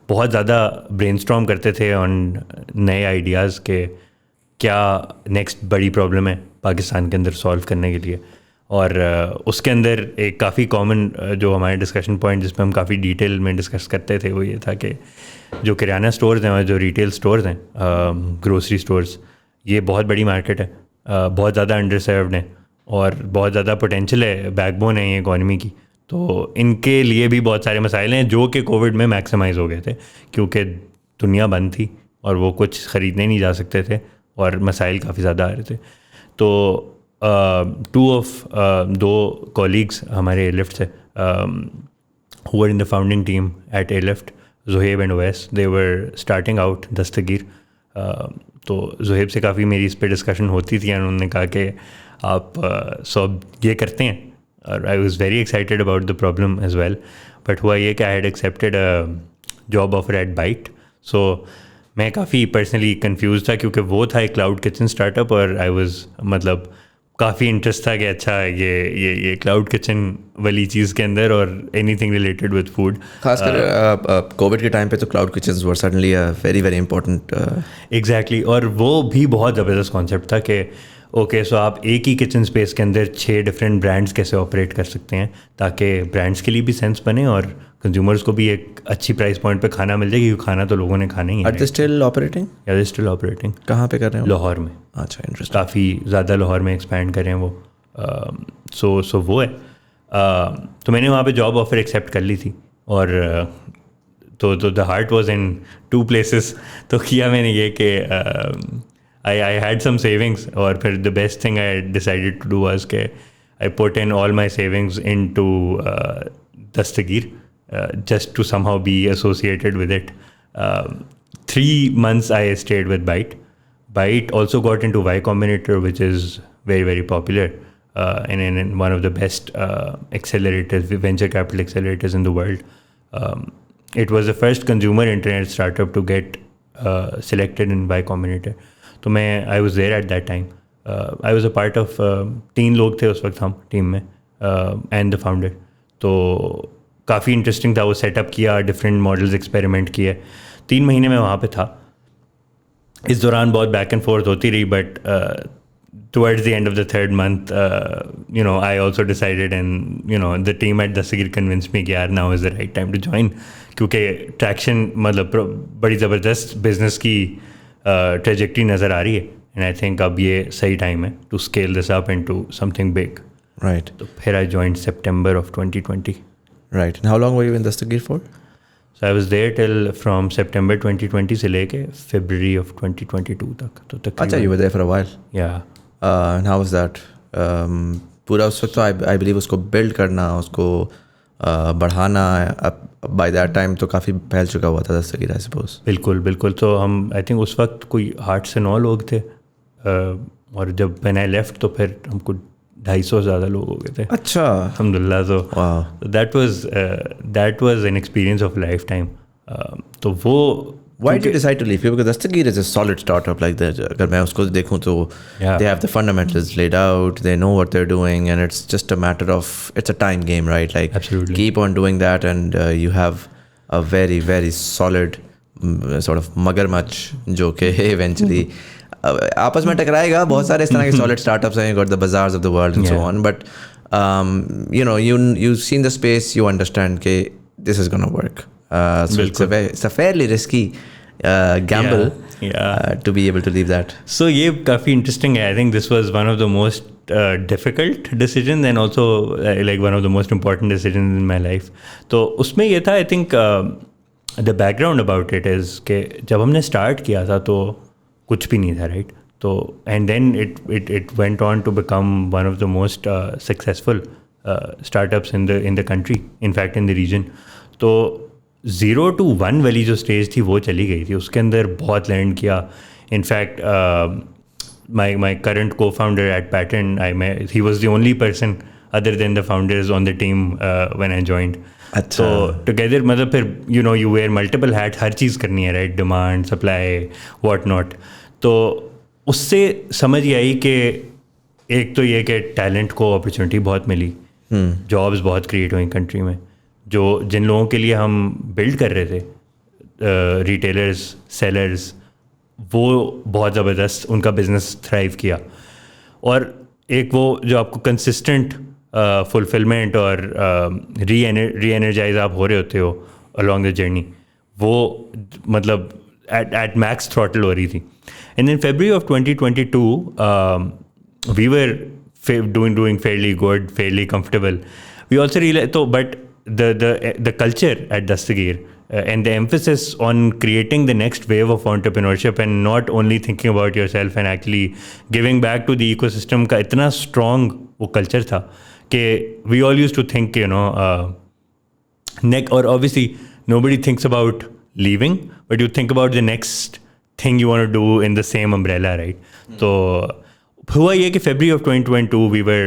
बहुत ज़्यादा ब्रेनस्टॉर्म करते थे ऑन नए आइडियाज़ के क्या नेक्स्ट बड़ी प्रॉब्लम है पाकिस्तान के अंदर सॉल्व करने के लिए. और उसके अंदर एक काफ़ी कॉमन जो हमारे डिस्कशन पॉइंट जिस पे हम काफ़ी डिटेल में डिस्कस करते थे वो ये था कि जो किराना स्टोर्स हैं और जो रिटेल स्टोर्स हैं, ग्रोसरी स्टोर्स, ये बहुत बड़ी मार्केट है, बहुत ज़्यादा अंडर सर्व्ड है और बहुत ज़्यादा पोटेंशियल है, बैकबोन है ये इकॉनमी की। तो इनके लिए भी बहुत सारे मसाइल हैं जो कि कोविड में मैक्सिमाइज़ हो गए थे क्योंकि दुनिया बंद थी और वो कुछ ख़रीदने नहीं जा सकते थे और मसाइल काफ़ी ज़्यादा आ रहे थे। तो दो कॉलीग्स हमारे एयरलिफ्ट से who were in the founding team at Airlift, Zohaib and Oais, they were starting out Dastgyr. तो जोहेब से काफ़ी मेरी इस पर डिस्कशन होती थी, उन्होंने कहा कि आप सब ये करते हैं, और I was very excited about the problem as well, but हुआ ये कि I had accepted job offer at Byte. सो मैं काफ़ी पर्सनली कंफ्यूज था क्योंकि वो था एक क्लाउड किचन स्टार्टअप और आई वाज मतलब काफ़ी इंटरेस्ट था कि अच्छा ये क्लाउड किचन वाली चीज़ के अंदर और एनीथिंग रिलेटेड विद फूड। खासकर कोविड के टाइम पे तो cloud kitchens were certainly a very very important. Exactly, और वो भी बहुत ज़बरदस्त कॉन्सेप्ट था कि ओके सो आप एक ही किचन स्पेस के अंदर 6 डिफरेंट ब्रांड्स कैसे ऑपरेट कर सकते हैं ताकि ब्रांड्स के लिए भी सेंस बने और कंज्यूमर्स को भी एक अच्छी प्राइस पॉइंट पे खाना मिल जाए, क्योंकि खाना तो लोगों ने खाना ही है। Are they still operating? या दे स्टिल ऑपरेटिंग। कहाँ पे कर रहे हैं? लाहौर में। अच्छा, इंटरेस्टिंग। काफ़ी ज़्यादा लाहौर में एक्सपैंड कर रहे हैं वो। सो वो है। तो मैंने वहाँ पे जॉब ऑफर एक्सेप्ट कर ली थी और तो the heart was in 2 places। तो किया मैंने ये कि I had some savings, और फिर the best thing I decided to do was कि I put in all my savings into Dastgyr just to somehow be associated with it. 3 months I stayed with Byte. Byte also got into Y Combinator, which is very, very popular and one of the best accelerators, venture capital accelerators in the world. It was the first consumer internet startup to get selected in Y Combinator. तो मैं I was there at that time. I was a part of 3 लोग थे उस वक्त हम team में and the founder. तो काफ़ी इंटरेस्टिंग था, वो सेटअप किया, डिफरेंट मॉडल्स एक्सपेरिमेंट किए। 3 महीने में वहाँ पे था। इस दौरान बहुत बैक एंड फोर्थ होती रही, but towards the end of the 3rd month I also decided and the team at Dastgyr convince me कि यार now is the right time to join, क्योंकि ट्रैक्शन मतलब बड़ी ज़बरदस्त बिजनेस की ट्रेजेक्ट्री नज़र आ रही है एंड आई थिंक अब ये सही टाइम है to scale this up into something big. Right. तो फिर I joined September of 2020। Right. And how long were you in Dastgyr for? So I was there till from September 2020 से लेके February of 2022 तक। तो तकरीबन। अच्छा, you were there for a while. Yeah. And how was that? पूरा उस वक्त तो आई बिलीव उसको बिल्ड करना, उसको बढ़ाना, बाय दैट टाइम तो काफ़ी फैल चुका हुआ था Dastgyr, आई सपोज। बिल्कुल बिल्कुल। तो हम आई थिंक उस वक्त कोई 8 से 9 लोग थे, और जब मैंने लेफ्ट तो फिर हमको 250 ज़्यादा लोग हो गए थे। अच्छा, अल्हम्दुलिल्लाह। तो that was an experience of life time. तो वो Why did you decide to leave? Because Dastgyr is a solid startup like that. अगर मैं उसको देखूँ तो they have the fundamentals laid out, they know what they're doing, and it's just a matter of, it's a time game, right? Like, absolutely, keep on doing that and you have a very, very solid sort of मगरमच्छ जो कि eventually आपस में टकराएगा। बहुत सारे इस तरह के solid startups हैं, you got the bazaars of the world and so on, but you've seen the space, you understand कि this is gonna work. So it's a fairly risky gamble to be able to leave that. So ये काफ़ी interesting है. I think this was one of the most difficult decisions and also like one of the most important decisions in my life. तो उसमें ये था, I think the background about it is कि जब हमने start किया था तो कुछ भी नहीं था, right? तो and then it went on to become one of the most successful startups in the country, in fact in the region. तो 0 to 1 वाली जो स्टेज थी वो चली गई थी, उसके अंदर बहुत लर्न किया। इनफैक्ट माई करंट को founder at pattern, he was the only person other than the founders on the team when I joined. अच्छा। तो टुगेदर मतलब फिर यू वेयर मल्टीपल हैट, हर चीज़ करनी है, right? Demand, supply, what not. तो उससे समझ ये आई कि एक तो ये कि टैलेंट को अपॉर्चुनिटी बहुत मिली, जॉब्स बहुत क्रिएट हुई कंट्री में, जो जिन लोगों के लिए हम बिल्ड कर रहे थे, रिटेलर्स, सेलर्स, वो बहुत ज़बरदस्त उनका बिज़नेस थ्राइव किया। और एक वो जो आपको कंसिस्टेंट फुलफिलमेंट और री एनर्जाइज आप हो रहे होते हो अलॉन्ग द जर्नी, वो मतलब at max throttle हो रही थी. And in February of 2022, we were doing fairly good, fairly comfortable. We also realized, but the culture at Dastgyr and the emphasis on creating the next wave of entrepreneurship and not only thinking about yourself and actually giving back to the ecosystem का इतना strong वो culture था कि we all used to think, or obviously nobody thinks about leaving, but you think about the next thing you want to do in the same umbrella, right? So हुआ ये कि February of 2022 we were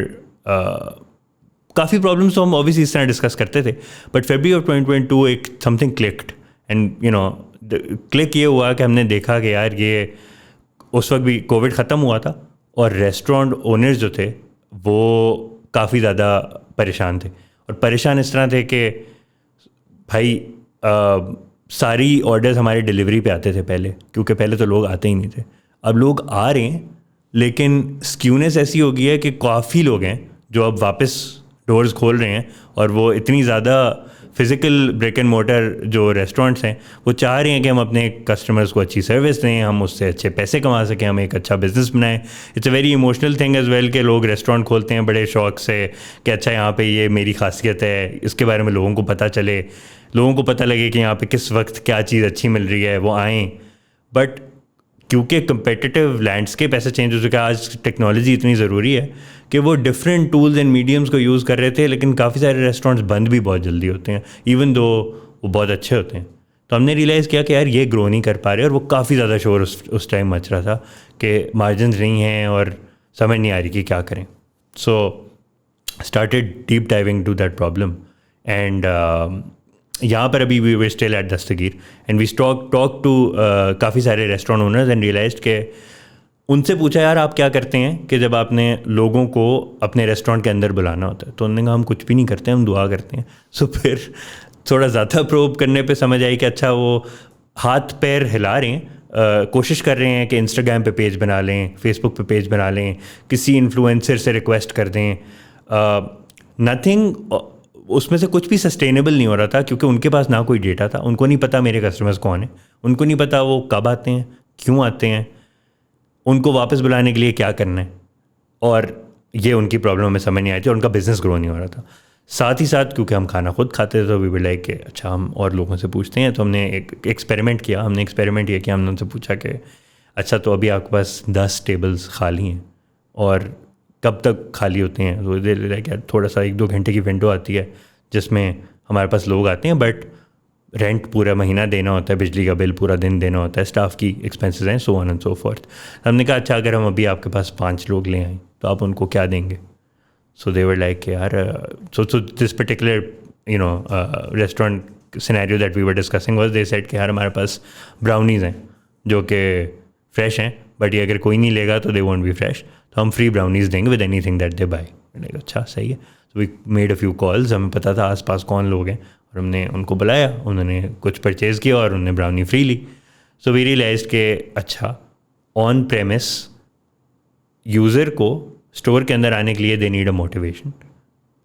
काफ़ी problems तो हम obviously इस तरह discuss करते थे, बट February of 2022 एक समथिंग क्लिक्ड एंड क्लिक ये हुआ कि हमने देखा कि यार ये उस वक्त भी कोविड ख़त्म हुआ था और रेस्टोरेंट ओनर्स जो थे वो काफ़ी ज़्यादा परेशान थे, और परेशान इस तरह थे कि भाई सारी ऑर्डर्स हमारे डिलीवरी पे आते थे पहले, क्योंकि पहले तो लोग आते ही नहीं थे. अब लोग आ रहे हैं लेकिन स्क्यूनेस ऐसी हो गई है कि काफ़ी लोग हैं जो अब वापस डोर्स खोल रहे हैं, और वो इतनी ज़्यादा फिज़िकल ब्रिक एंड मोटर जो रेस्टोरेंट्स हैं वो चाह रहे हैं कि हम अपने कस्टमर्स को अच्छी सर्विस दें, हम उससे अच्छे पैसे कमा सकें, हम एक अच्छा बिज़नेस बनाएं. It's a very emotional thing as well कि लोग रेस्टोरेंट खोलते हैं बड़े शौक से कि अच्छा यहाँ पे ये मेरी खासियत है, इसके बारे में लोगों को पता चले, लोगों को पता लगे कि यहाँ पे किस वक्त क्या चीज़ अच्छी मिल रही है, वो आएँ. बट क्योंकि कंपेटिटिव लैंडस्केप ऐसा चेंज हो चुका है, आज टेक्नोलॉजी इतनी ज़रूरी है कि वो डिफरेंट टूल्स एंड मीडियम्स को यूज़ कर रहे थे, लेकिन काफ़ी सारे रेस्टोरेंट्स बंद भी बहुत जल्दी होते हैं इवन दो वो बहुत अच्छे होते हैं. तो हमने रियलाइज़ किया कि यार ये ग्रो नहीं कर पा रहे, और वो काफ़ी ज़्यादा शोर उस टाइम मच रहा था कि मार्जिन्स नहीं हैं और समझ नहीं आ रही कि क्या करें. So started deep diving to that problem, and यहाँ पर अभी we were still at Dastgyr and we talk to काफ़ी सारे रेस्टोरेंट ओनर्स एंड रियलाइज्ड के उनसे पूछा यार आप क्या करते हैं कि जब आपने लोगों को अपने रेस्टोरेंट के अंदर बुलाना होता है. तो उन्होंने कहा हम कुछ भी नहीं करते, हम दुआ करते हैं. सो फिर थोड़ा ज़्यादा प्रोब करने पे समझ आई कि अच्छा वो हाथ पैर हिला रहे हैं, कोशिश कर रहे हैं कि इंस्टाग्राम पे पेज बना लें, फेसबुक पे पेज बना लें, किसी इन्फ्लुएंसर से रिक्वेस्ट कर दें. नथिंग उसमें से कुछ भी सस्टेनेबल नहीं हो रहा था, क्योंकि उनके पास ना कोई डेटा था, उनको नहीं पता मेरे कस्टमर्स कौन है, उनको नहीं पता वो कब आते हैं, क्यों आते हैं, उनको वापस बुलाने के लिए क्या करना है, और ये उनकी प्रॉब्लम में समझ नहीं आई थी, और उनका बिज़नेस ग्रो नहीं हो रहा था. साथ ही साथ क्योंकि हम खाना खुद खाते थे तो वी वर लाइक कि अच्छा हम और लोगों से पूछते हैं. तो हमने एक एक्सपेरिमेंट किया. हमने उनसे पूछा कि अच्छा तो अभी आपके पास 10 टेबल्स खाली हैं और कब तक खाली होते हैं. तो लाइक यार थोड़ा सा 1-2 घंटे की विंडो आती है जिसमें हमारे पास लोग आते हैं, बट रेंट पूरा महीना देना होता है, बिजली का बिल पूरा दिन देना होता है, स्टाफ की एक्सपेंसेस हैं, so on and so fourth. हमने कहा अच्छा अगर हम अभी आपके पास 5 लोग ले आएँ तो आप उनको क्या देंगे. सो दे वर लाइक यार so this particular restaurant scenario that we were discussing was they said कि यार हमारे पास ब्राउनीज़ हैं जो कि फ्रेश हैं, बट ये अगर कोई नहीं लेगा तो दे वोंट बी फ्रेश, तो हम फ्री ब्राउनीज़ देंगे with anything that they buy. अच्छा सही है. So we made a few calls. हमें पता था आसपास कौन लोग हैं और हमने उनको बुलाया, उन्होंने कुछ परचेज़ किया और उन्होंने ब्राउनी फ्री ली. सो वी रियलाइज्ड कि अच्छा ऑन प्रेमिस यूज़र को स्टोर के अंदर आने के लिए they need a motivation.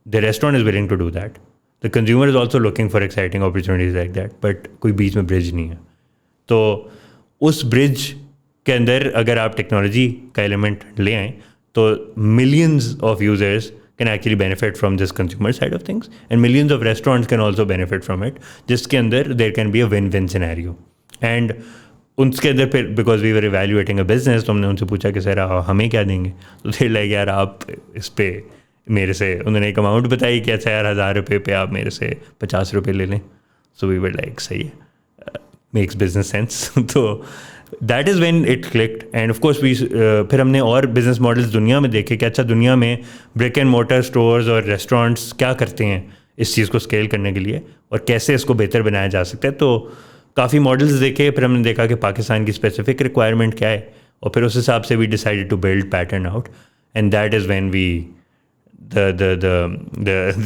The restaurant is willing to do that, the consumer is also looking for exciting opportunities like that, but कोई बीच में ब्रिज नहीं है. तो उस ब्रिज के अंदर अगर आप टेक्नोलॉजी का एलिमेंट ले आएँ तो millions of users can actually benefit from this consumer side of things, and millions of restaurants can also benefit from it, जिसके अंदर there can be a win-win scenario. And उसके अंदर फिर because we were evaluating a business, तो हमने उनसे पूछा कि सर हमें क्या देंगे. तो they like यार आप इस पे मेरे से, उन्होंने एक अमाउंट बताई कि अच्छा यार 1000 रुपये पे आप मेरे से 50 रुपये ले लें. So we were like सही है, makes business sense. तो that is when it clicked. And of course we फिर हमने और बिजनेस मॉडल्स दुनिया में देखे कि अच्छा दुनिया में ब्रिक एंड मोटर स्टोर्स और रेस्टोरेंट्स क्या करते हैं इस चीज़ को स्केल करने के लिए और कैसे इसको बेहतर बनाया जा सकता है. तो काफ़ी मॉडल्स देखे, फिर हमने देखा कि पाकिस्तान की स्पेसिफिक रिक्वायरमेंट क्या है, और फिर उस हिसाब से we decided to build pattern out, and that is when we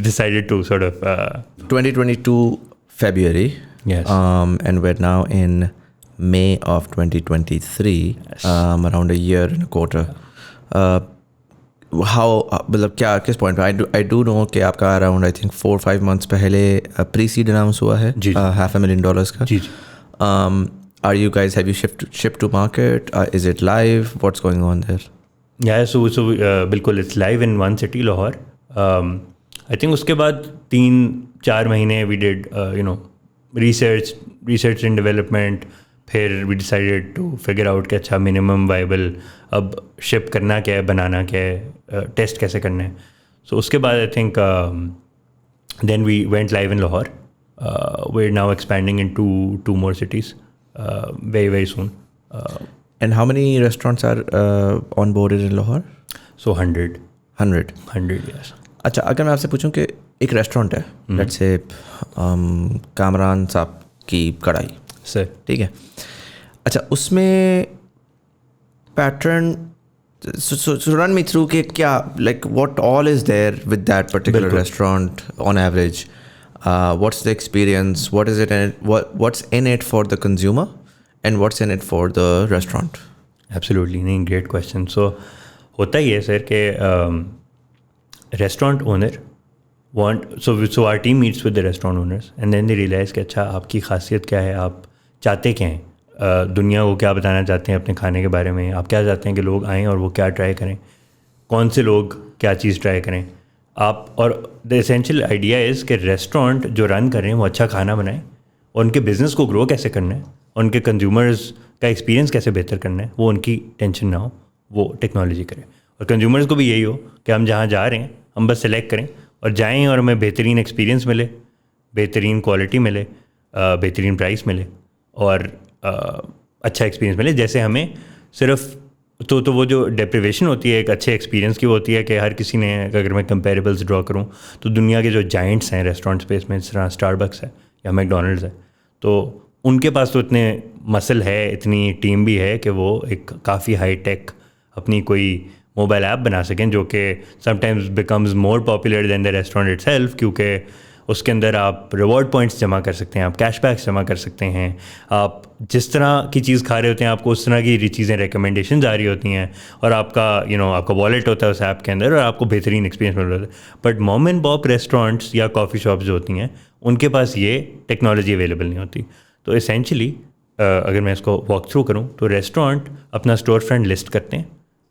decided to sort of 2022 February. Yes. And we're now in May of 2023, Yes. around a year and a quarter. How मतलब क्या किस point पे? I do no कि आपका around I think 4-5 months पहले pre seed announce हुआ है $500,000 का. जी जी. Are you guys, have you shipped to market? Is it live? What's going on there? Yeah, so बिल्कुल it's live in one city Lahore. I think उसके बाद 3-4 महीने we did research and development. फिर we decided to figure out कि अच्छा minimum viable अब ship करना क्या है, बनाना क्या है, टेस्ट कैसे करना है. सो उसके बाद I think then we went live in Lahore. We are now expanding in to more cities very soon. And how many restaurants are onboarded in Lahore? So 100. 100, yes. अच्छा, अगर मैं आपसे पूछूं कि एक रेस्टोरेंट है, लेट्स से कामरान साहब की कढ़ाई, सर, ठीक है. अच्छा, उसमें pattern, so run me through कि क्या, like what all is there with that particular restaurant on average? What's the experience? What is it? What's in it for the consumer, and what's in it for the restaurant? Absolutely, नहीं, great question. So होता ही है sir कि restaurant owner so our team meets with the restaurant owners and then they realize कि अच्छा आपकी खासियत क्या है, आप चाहते क्या हैं, दुनिया को क्या बताना चाहते हैं अपने खाने के बारे में, आप क्या चाहते हैं कि लोग आएँ और वो क्या ट्राई करें, कौन से लोग क्या चीज़ ट्राई करें आप. और द एसेंशियल आइडिया इज़ कि रेस्टोरेंट जो रन कर रहे हैं वो अच्छा खाना बनाएं और उनके बिज़नेस को ग्रो कैसे करना है, उनके कंज्यूमर्स का एक्सपीरियंस कैसे बेहतर करना है, वो उनकी टेंशन ना हो, वो टेक्नोलॉजी करें. और कंज्यूमर्स को भी यही हो कि हम जहाँ जा रहे हैं हम बस सेलेक्ट करें और जाएँ और हमें बेहतरीन एक्सपीरियंस मिले, बेहतरीन क्वालिटी मिले, बेहतरीन प्राइस मिले और अच्छा एक्सपीरियंस मिले. जैसे हमें सिर्फ तो वो जो डेप्रिवेशन होती है एक अच्छे एक्सपीरियंस की होती है कि हर किसी ने, अगर मैं कंपेरेबल्स ड्रॉ करूं तो दुनिया के जो जाइंट्स हैं रेस्टोरेंट स्पेस में, जिस तरह स्टारबक्स है या मैकडोनल्ड्स है, तो उनके पास तो इतने मसल है, इतनी टीम भी है कि वो एक काफ़ी हाई टेक अपनी कोई मोबाइल ऐप बना सकें जो कि sometimes becomes more popular than the restaurant itself, क्योंकि उसके अंदर आप रिवॉर्ड पॉइंट्स जमा कर सकते हैं, आप कैशबैक्स जमा कर सकते हैं, आप जिस तरह की चीज़ खा रहे होते हैं आपको उस तरह की चीज़ें रिकमेंडेशन आ रही होती हैं और आपका आपका वॉलेट होता है उस ऐप के अंदर और आपको बेहतरीन एक्सपीरियंस मिल रहा है. But mom and pop restaurants या कॉफ़ी शॉप्स जो होती हैं उनके पास ये टेक्नोलॉजी अवेलेबल नहीं होती. तो एसेंशली अगर मैं इसको वॉक थ्रू करूँ तो रेस्टोरेंट अपना स्टोर फ्रंट लिस्ट करते हैं,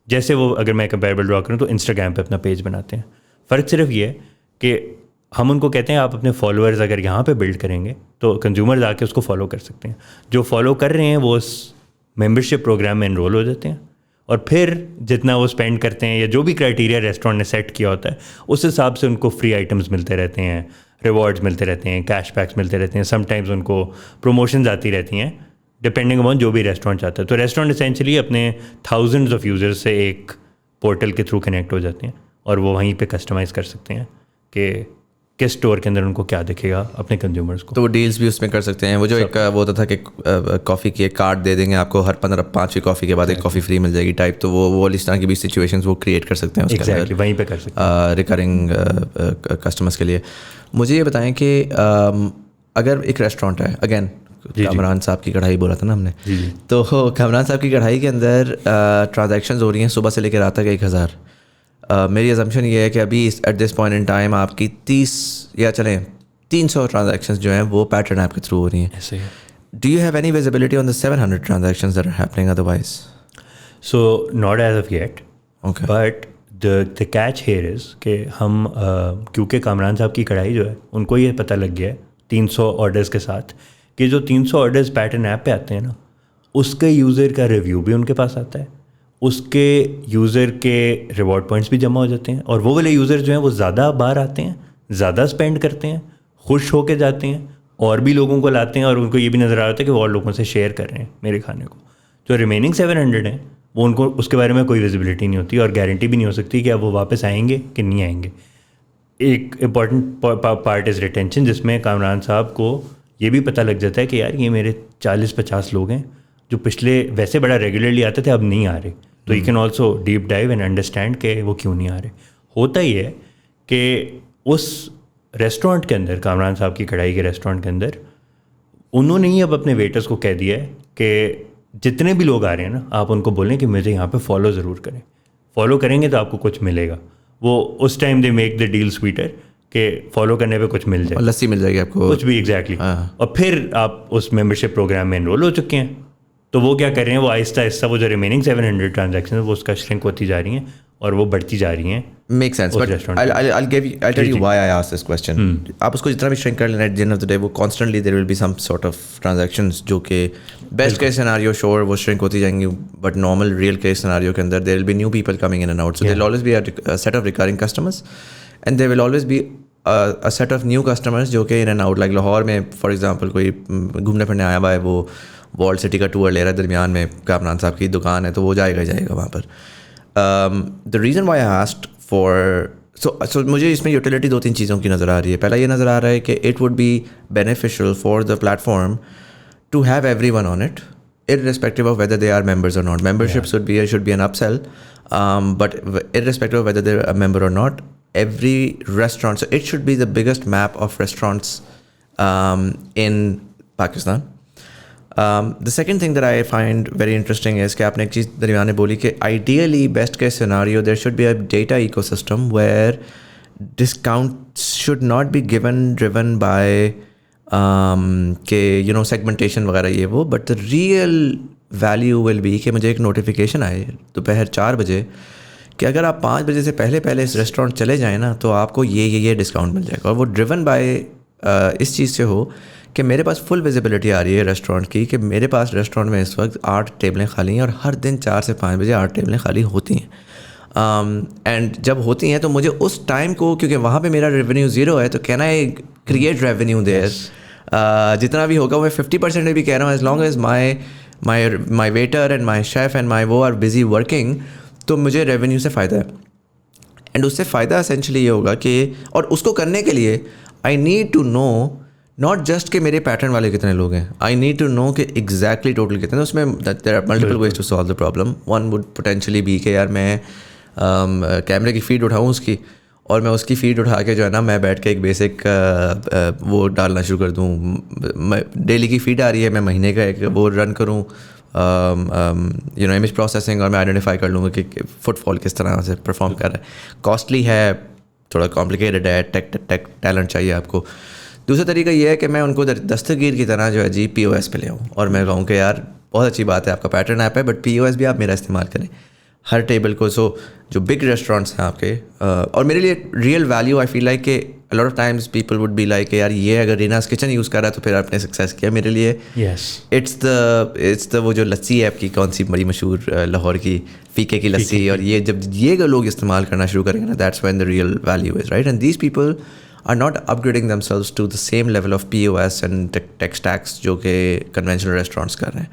जैसे वो, अगर मैं कंपेरेबल ड्रॉ करूँ तो इंस्टाग्राम पे अपना पेज बनाते हैं. फ़र्क सिर्फ ये है कि हम उनको कहते हैं आप अपने फॉलोअर्स अगर यहाँ पे बिल्ड करेंगे तो कंज्यूमर्स आके उसको फॉलो कर सकते हैं. जो फॉलो कर रहे हैं वो उस मेंबरशिप प्रोग्राम में एनरोल हो जाते हैं और फिर जितना वो स्पेंड करते हैं या जो भी क्राइटेरिया रेस्टोरेंट ने सेट किया होता है उस हिसाब से उनको फ्री आइटम्स मिलते रहते हैं, रिवॉर्ड्स मिलते रहते हैं, कैशबैक्स मिलते रहते हैं, समटाइम्स उनको प्रमोशंस आती रहती हैं डिपेंडिंग अपॉन जो भी रेस्टोरेंट चाहता है. तो रेस्टोरेंट एसेंशियली अपने थाउजेंड्स ऑफ यूज़र्स से एक पोर्टल के थ्रू कनेक्ट हो जाते हैं और वो वहीं पे कस्टमाइज़ कर सकते हैं कि किस स्टोर के अंदर उनको क्या दिखेगा अपने कंज्यूमर्स को. तो वो डील्स भी उसमें कर सकते हैं. वो जो एक वो होता था कि कॉफ़ी की एक कार्ड दे देंगे आपको, हर 5वीं कॉफ़ी के बाद एक कॉफ़ी फ्री मिल जाएगी टाइप, तो वो इस तरह की भी सिचुएशंस वो क्रिएट कर सकते हैं उसके अंदर, वहीं पे कर सकते हैं रिकरिंग कस्टमर्स के लिए. मुझे ये बताएं कि अगर एक रेस्टोरेंट है, अगेन कामरान साहब की कढ़ाई बोला था ना हमने, तो कामरान साहब की कढ़ाई के अंदर ट्रांजैक्शंस हो रही हैं सुबह से लेकर रात तक 1000. मेरी असम्पशन ये है कि अभी at this point in time आपकी 30 या चलें 300 ट्रांजैक्शंस जो हैं वो पैटर्न ऐप के थ्रू हो रही हैं. ऐसे है. Do you have any visibility on the 700 transactions that are happening otherwise? So not as of yet, but the catch here is कि हम क्योंकि कामरान साहब की कढ़ाई जो है उनको ये पता लग गया है 300 ऑर्डर्स के साथ कि जो 300 ऑर्डर्स पैटर्न ऐप पे आते हैं ना, उसके यूज़र का रिव्यू भी उनके पास आता है, उसके यूज़र के रिवॉर्ड पॉइंट्स भी जमा हो जाते हैं और वो वाले यूज़र जो हैं वो ज़्यादा बार आते हैं, ज़्यादा स्पेंड करते हैं, खुश होके जाते हैं और भी लोगों को लाते हैं और उनको ये भी नज़र आ रहा है कि वो और लोगों से शेयर कर रहे हैं मेरे खाने को. जो रिमेनिंग 700 हैं वो उनको उसके बारे में कोई विजिबिलिटी नहीं होती और गारंटी भी नहीं हो सकती कि अब वो वापस आएंगे कि नहीं आएंगे. एक इम्पॉर्टेंट पार्ट इज़ रिटेंशन, जिसमें कामरान साहब को ये भी पता लग जाता है कि यार ये मेरे 40-50 लोग हैं जो पिछले वैसे बड़ा रेगुलरली आते थे अब नहीं आ रहे. तो you can also deep dive and understand कि वो क्यों नहीं आ रहे. होता ही है कि उस रेस्टोरेंट के अंदर, कामरान साहब की कढ़ाई के रेस्टोरेंट के अंदर, उन्होंने ही अब अपने वेटर्स को कह दिया है कि जितने भी लोग आ रहे हैं ना, आप उनको बोलें कि मुझे यहाँ पे फॉलो ज़रूर करें. फॉलो करेंगे तो आपको कुछ मिलेगा. वो उस time they make the deal sweeter कि फॉलो करने पे कुछ मिल जाए, लस्सी मिल जाएगी आपको, कुछ भी एग्जैक्टली. और फिर आप उस मेंबरशिप प्रोग्राम में एनरोल हो चुके हैं. तो वो क्या कर रहे हैं, वो आहिस्ता आहिस्ता वो जो रिमेनिंग 700 ट्रांजैक्शन वो उसका श्रिंक होती जा रही हैं और वो बढ़ती जा रही हैं. Makes sense, but I'll tell you why I asked this question. आप उसको जितना भी shrink कर लेना, at the end of the day वो constantly there will be some sort of transactions जो कि best case scenario sure वो shrink होती जाएंगी, but normal real case scenario के अंदर there will be new people coming in and out, so there will always be a set of recurring customers and there will always be a set of new customers जो कि in and out, like Lahore में for example कोई घूमने फिरने आया हुआ है, वो वॉल्ड सिटी का टूर ले रहा है, दरमियान में कामरान साहब की दुकान है, तो वो जाएगा वहाँ पर. The reason why I asked for so मुझे इसमें यूटिलिटी 2-3 चीज़ों की नज़र आ रही है. पहला ये नज़र आ रहा है कि it would be beneficial for the platform to have everyone on it irrespective of whether they are members or not. Membership should be an upsell, but irrespective of whether they're a member or not, every restaurant, so it should be the biggest map of restaurants in Pakistan. The second thing that I find very interesting is कि आपने एक चीज़ दरमियान में बोली कि ideally best case scenario there should be a data ecosystem where discounts should not be driven by कि segmentation वगैरह ये वो, but the real value will be कि मुझे एक notification आए दोपहर 4 बजे कि अगर आप 5 बजे से पहले इस रेस्टोरेंट चले जाएँ ना तो आपको ये डिस्काउंट मिल जाएगा. और वो ड्रिवन बाय इस चीज़ से हो कि मेरे पास फुल विजिबिलिटी आ रही है रेस्टोरेंट की कि मेरे पास रेस्टोरेंट में इस वक्त 8 टेबलें खाली हैं और हर दिन 4 से 5 बजे 8 टेबलें खाली होती हैं. एंड जब होती हैं तो मुझे उस टाइम को, क्योंकि वहाँ पे मेरा रेवेन्यू 0 है, तो can I create revenue there. जितना भी होगा मैं 50% भी कह रहा हूँ, as long as my waiter and my chef and my वो आर बिजी वर्किंग, तो मुझे रेवेन्यू से फ़ायदा है. एंड उससे फ़ायदा एसेंशली ये होगा कि, और उसको करने के लिए I need to know not just कि मेरे पैटर्न वाले कितने लोग हैं, आई नीड टू नो कि एग्जैक्टली टोटल कितने. उसमें there are multiple ways to solve the problem. One would potentially be कि यार मैं कैमरे की फीड उठाऊँ उसकी, और मैं उसकी फीड उठा के जो है ना मैं बैठ के एक बेसिक वो डालना शुरू कर दूँ. डेली की फीड आ रही है, मैं महीने का एक वो रन करूँ इमेज प्रोसेसिंग, और मैं आइडेंटिफाई कर लूँगा कि फुटफॉल किस तरह से परफॉर्म कर रहा है. कॉस्टली है, थोड़ा कॉम्प्लिकेटेड है, टेक टैलेंट चाहिए आपको. दूसरा तरीका ये है कि मैं उनको दस्तगीर की तरह जो है जी POS पे ले आऊँ और मैं कहूँ कि यार बहुत अच्छी बात है आपका पैटर्न ऐप है, बट POS भी आप मेरा इस्तेमाल करें हर टेबल को. सो जो बिग रेस्टोरेंट्स हैं आपके, और मेरे लिए real value I feel like कि a lot of times people would be like यार ये अगर रीनास किचन यूज़ कर रहा है तो फिर आपने सक्सेस किया. मेरे लिए इट्स द वो जो लस्सी है आपकी कौन सी बड़ी मशहूर लाहौर की फीके की लस्सी, और ये जब ये लोग इस्तेमाल करना शुरू करेंगे ना, that's when the real value is right. And these people are not upgrading themselves to the same level of POS and tech stacks जो कि conventional restaurants कर रहे हैं.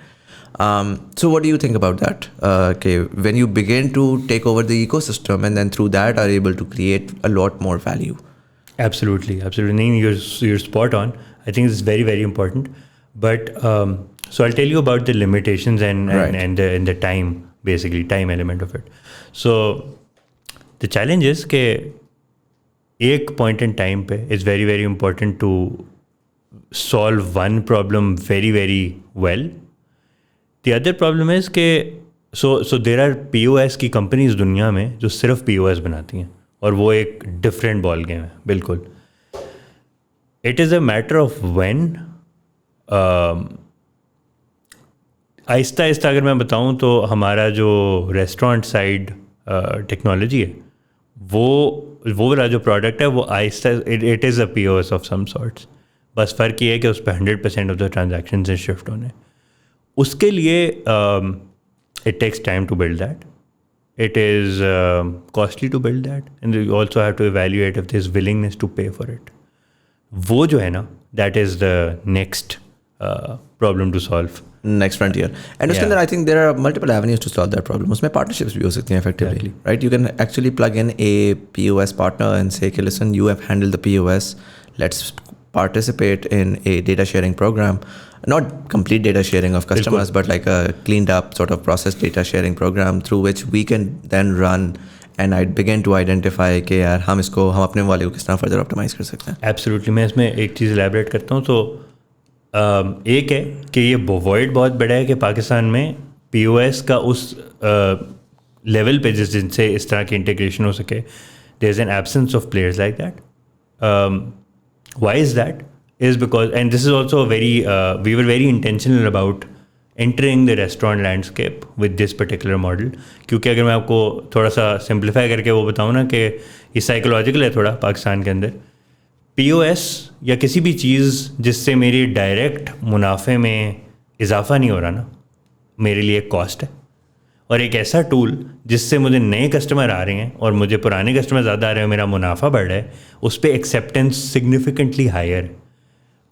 So what do you think about that? When you begin to take over the ecosystem and then through that are able to create a lot more value. Absolutely. You're spot on. I think it's very, very important. But so I'll tell you about the limitations and the time, basically time element of it. So the challenge is कि एक point in time पे it's very, very important to solve one problem very, very well. The other problem is कि so there are POS की companies दुनिया में जो सिर्फ POS बनाती हैं, और वो एक different ball game है बिल्कुल. It is a matter of when Aahista Aahista अगर मैं बताऊँ तो हमारा जो रेस्टोरेंट साइड टेक्नोलॉजी है वो वाला जो प्रोडक्ट है वो आहिस्ता it is a POS of some sorts. बस फ़र्क ये है कि उस पर 100% ऑफ द ट्रांजैक्शन से शिफ्ट होने. उसके लिए it takes time to build that. It is costly to build that, and you also have to evaluate if there is willingness to pay for it. वो जो है ना, that is the next problem to solve. Next frontier. And उसके अंदर I think there are multiple avenues to solve that problem. उसमें partnerships भी हो सकती हैं effectively, right? You can actually plug in a POS partner and say, okay, listen, you have handled the POS. Let's participate in a data sharing program. Not complete data sharing of customers, but like a cleaned up sort of process data sharing program through which we can then run and I begin to identify कि यार हम अपने वाले को किस तरह further optimize कर सकते हैं. Absolutely. मैं इसमें एक चीज़ elaborate करता हूँ. तो एक है कि ये वॉइड बहुत बड़ा है कि पाकिस्तान में POS का उस लेवल पे जिनसे इस तरह की इंटीग्रेशन हो सके, there is an absence of players like that. Why is that? Is because, and this is also a very, we were very intentional about entering the restaurant landscape with this particular model. क्योंकि अगर मैं आपको थोड़ा सा simplify करके वो बताऊँ ना कि ये साइकोलॉजिकल है थोड़ा पाकिस्तान के अंदर. POS या किसी भी चीज़ जिससे मेरी डायरेक्ट मुनाफे में इजाफा नहीं हो रहा ना, मेरे लिए एक कॉस्ट है. और एक ऐसा टूल जिससे मुझे नए कस्टमर आ रहे हैं और मुझे पुराने कस्टमर ज़्यादा आ रहे हैं, मेरा मुनाफा बढ़ रहा है, उस पर एक्सेप्टेंस सिग्निफिकेंटली हायर.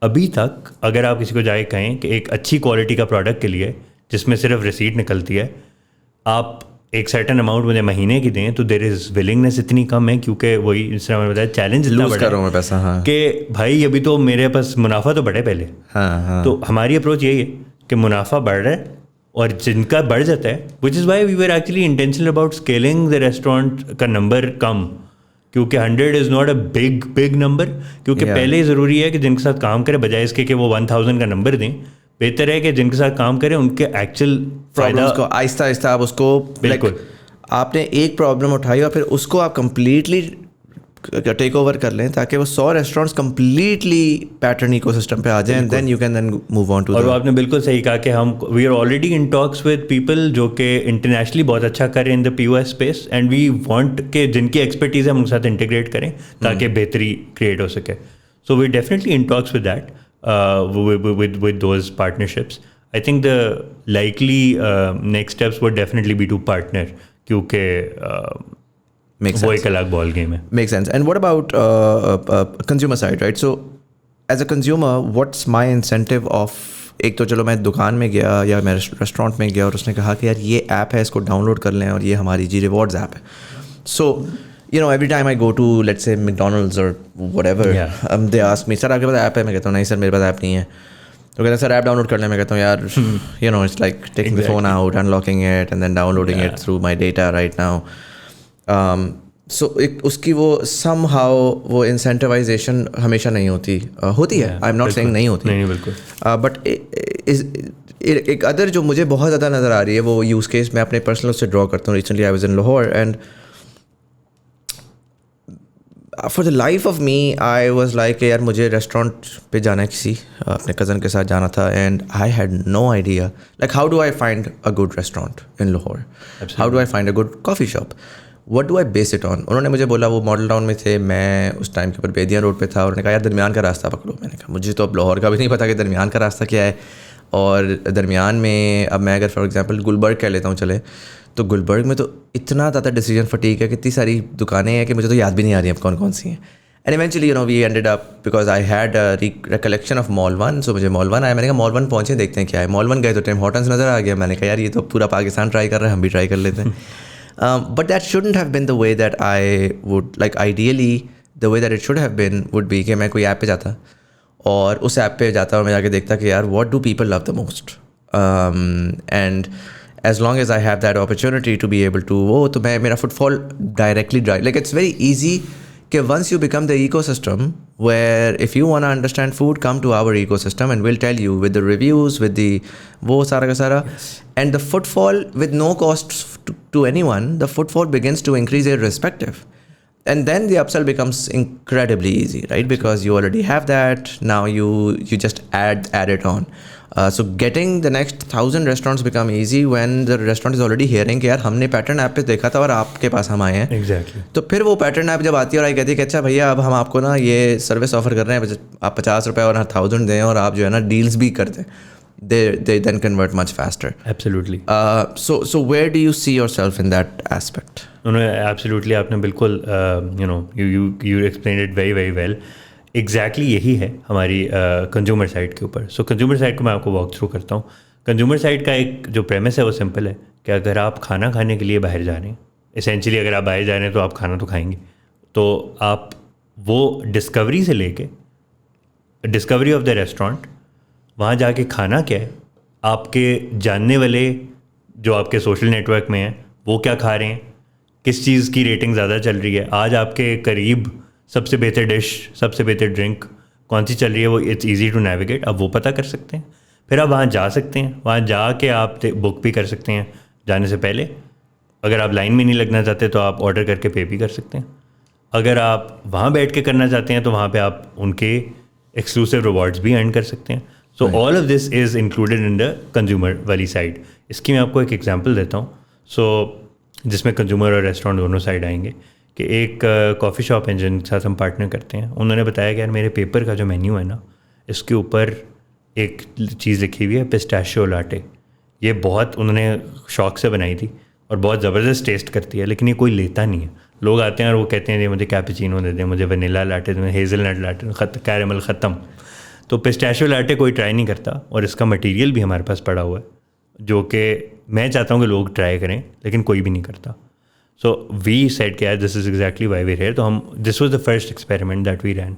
अभी तक अगर आप किसी को जाए कहें कि एक अच्छी क्वालिटी का प्रोडक्ट के लिए जिसमें सिर्फ रिसीट निकलती है, आप एक सर्टन अमाउंट मुझे महीने की दें, तो देयर इज़ विलिंगनेस इतनी कम है, क्योंकि वही जिस तरह मैंने बताया चैलेंज इतना बड़ा कर रहा हूँ मैं पैसा. हाँ, कि भाई अभी तो मेरे पास मुनाफा तो बढ़े पहले. हाँ. तो हमारी अप्रोच यही है कि मुनाफा बढ़ रहा है और जिनका बढ़ जाता है, which is why we were actually intentional about scaling the restaurant का नंबर कम, क्योंकि 100 is not a big number. क्योंकि पहले ज़रूरी है कि जिनके साथ काम करें, बजाय इसके कि वो 1000 का नंबर दें, बेहतर है कि जिनके साथ काम करें उनके एक्चुअल प्रॉब्लम्स को आहिस्ता आहिस्ता आप उसको, बिल्कुल, आपने एक प्रॉब्लम उठाई और फिर उसको आप कंप्लीटली टेक ओवर कर लें, ताकि वो 100 रेस्टोरेंट्स कंप्लीटली पैटर्न इकोसिस्टम पे आ जाएं, then you can then move on to. और आपने बिल्कुल सही कहा कि हम we are already in talks with people जो कि इंटरनेशनली बहुत अच्छा करें in the POS space, and we want के जिनकी एक्सपर्टीज़ है हम उनके साथ इंटीग्रेट करें ताकि बेहतरी क्रिएट हो सके. So we definitely in talks with that, with those partnerships. I think the likely next steps would definitely be to partner, क्योंकि वो एक अलग बॉल गेम है. Makes sense. And what about consumer side, right? So as a consumer, what's my incentive of, एक तो चलो मैं दुकान में गया या मैं रेस्टोरेंट में गया और उसने कहा कि यार ये ऐप है, इसको डाउनलोड कर लें और ये हमारी जी रिवॉर्ड्स ऐप है. So you know, every time I go to, let's say, McDonald's or whatever, they ask me, sir आपके पास ऐप है? मैं कहता हूँ नहीं सर मेरे पास ऐप नहीं है. तो कहते हैं सर ऐप डाउनलोड कर लें. मैं कहता हूँ यार you know, it's like taking the phone out, unlocking it and then downloading it through my data right now. So उसकी वो somehow वो incentivization हमेशा नहीं होती है. I'm not saying नहीं होती. नहीं, बिल्कुल. But एक अदर जो मुझे बहुत ज़्यादा नज़र आ रही है वो यूज़ केस मैं अपने पर्सनल से ड्रॉ करता हूँ. Recently I was in Lahore and for the life of me I was like यार मुझे रेस्टोरेंट पे जाना है, किसी अपने कज़न के साथ जाना था, and I had no idea like how do I find a good restaurant in Lahore? Absolutely. How do I find a good coffee shop? What do I base it on? उन्होंने मुझे बोला, वो model town में थे, मैं उस time के ऊपर बेदिया रोड पे था, उन्होंने कहा यार दरमियान का रास्ता पकड़ो. मैंने कहा मुझे तो अब लाहौर का भी नहीं पता कि दरमियान का रास्ता क्या है. और दरमियान में अब मैं अगर फॉर एग्जांपल गुलबर्ग कह लेता हूँ चले, तो गुलबर्ग में तो इतना ज़्यादा डिसीजन फटीक है, कितनी सारी दुकानें हैं कि मुझे तो याद भी नहीं आ रही अब कौन कौन सी हैं. And eventually you know we ended up because I had recollection of mall 1. सो मुझे मॉल 1 आया, मैंने कहा मॉल 1 पहुँचे देखते हैं क्या है. मॉल 1 गए तो टिम हॉर्टन्स नज़र आ गया. मैंने कहा यार ये तो पूरा पाकिस्तान ट्राई कर रहा है, हम भी ट्राई कर लेते हैं. But that shouldn't have been the way that I would like. Ideally, the way that it should have been would be कि मैं कोई ऐप पे जाता और उस ऐप पे जाता और मैं जाके देखता कि यार what do people love the most, and as long as I have that opportunity to be able to वो तो मैं मेरा footfall directly drive. Like it's very easy कि once you become the ecosystem where if you want to understand food, come to our ecosystem and we'll tell you with the reviews, with the वो सारा का सारा, and the footfall with no cost to anyone, the footfall begins to increase irrespective, and then the upsell becomes incredibly easy, right? Because you already have that, now you just add it on. So getting the next 1000 restaurants become easy when the restaurant is already hearing कि यार हमने pattern app पे देखा था और आपके पास हम आए हैं. Exactly. तो फिर वो पैटर्न ऐप जब आती है और आई कहती है कि अच्छा भैया अब हम आपको ना ये सर्विस ऑफर कर रहे हैं, आप 50 रुपये और 1000 दें और आप जो है ना डील्स भी कर दें, they then convert much faster. Absolutely. So where do you see yourself in that aspect? No, absolutely. आपने बिल्कुल you explained it very very well. Exactly यही है हमारी कंज्यूमर साइड के ऊपर. सो कंज्यूमर साइड को मैं आपको वॉक थ्रू करता हूँ. कंज्यूमर साइड का एक जो प्रेमिस है वो सिंपल है कि अगर आप खाना खाने के लिए बाहर जा रहे हैं, एसेंशियली अगर आप बाहर जा रहे हैं तो आप खाना तो खाएंगे, तो आप वो डिस्कवरी से लेके डिस्कवरी ऑफ द रेस्टोरेंट, वहाँ जाके खाना क्या है, आपके जानने वाले जो आपके सोशल नेटवर्क में हैं वो क्या खा रहे हैं, किस चीज़ की रेटिंग ज़्यादा चल रही है, आज आपके करीब सबसे बेहतर डिश, सबसे बेहतर ड्रिंक कौन सी चल रही है, वो इट्स ईजी टू नेविगेट. अब वो पता कर सकते हैं, फिर आप वहाँ जा सकते हैं, वहाँ जा के आप बुक भी कर सकते हैं जाने से पहले, अगर आप लाइन में नहीं लगना चाहते तो आप ऑर्डर करके पे भी कर सकते हैं. अगर आप वहाँ बैठ के करना चाहते हैं तो वहाँ पे आप उनके एक्सक्लूसिव रिवॉर्ड्स भी अर्न कर सकते हैं. So all of this is included in the consumer वाली साइड. इसकी मैं आपको एक एग्जांपल देता हूँ. सो जिसमें कंज्यूमर और रेस्टोरेंट दोनों साइड आएंगे कि एक कॉफ़ी शॉप है जिनके साथ हम पार्टनर करते हैं. उन्होंने बताया कि यार मेरे पेपर का जो मेन्यू है ना, इसके ऊपर एक चीज़ लिखी हुई है पिस्ताशियो लाटे. ये बहुत उन्होंने शौक से बनाई थी और बहुत ज़बरदस्त टेस्ट करती है, लेकिन ये कोई लेता नहीं है. लोग आते हैं और वो कहते हैं मुझे कैपेचिनो दे दें, मुझे वनीला लाटे दे, हेज़लनट लाटे, कैरेमल ख़त्म. तो पिस्ताशियो लाटे कोई ट्राई नहीं करता और इसका मटेरियल भी हमारे पास पड़ा हुआ है जो कि मैं चाहता हूँ कि लोग ट्राई करें, लेकिन कोई भी नहीं करता. सो वी सेड कि यार this is exactly why we here. तो हम this was the first experiment that we ran.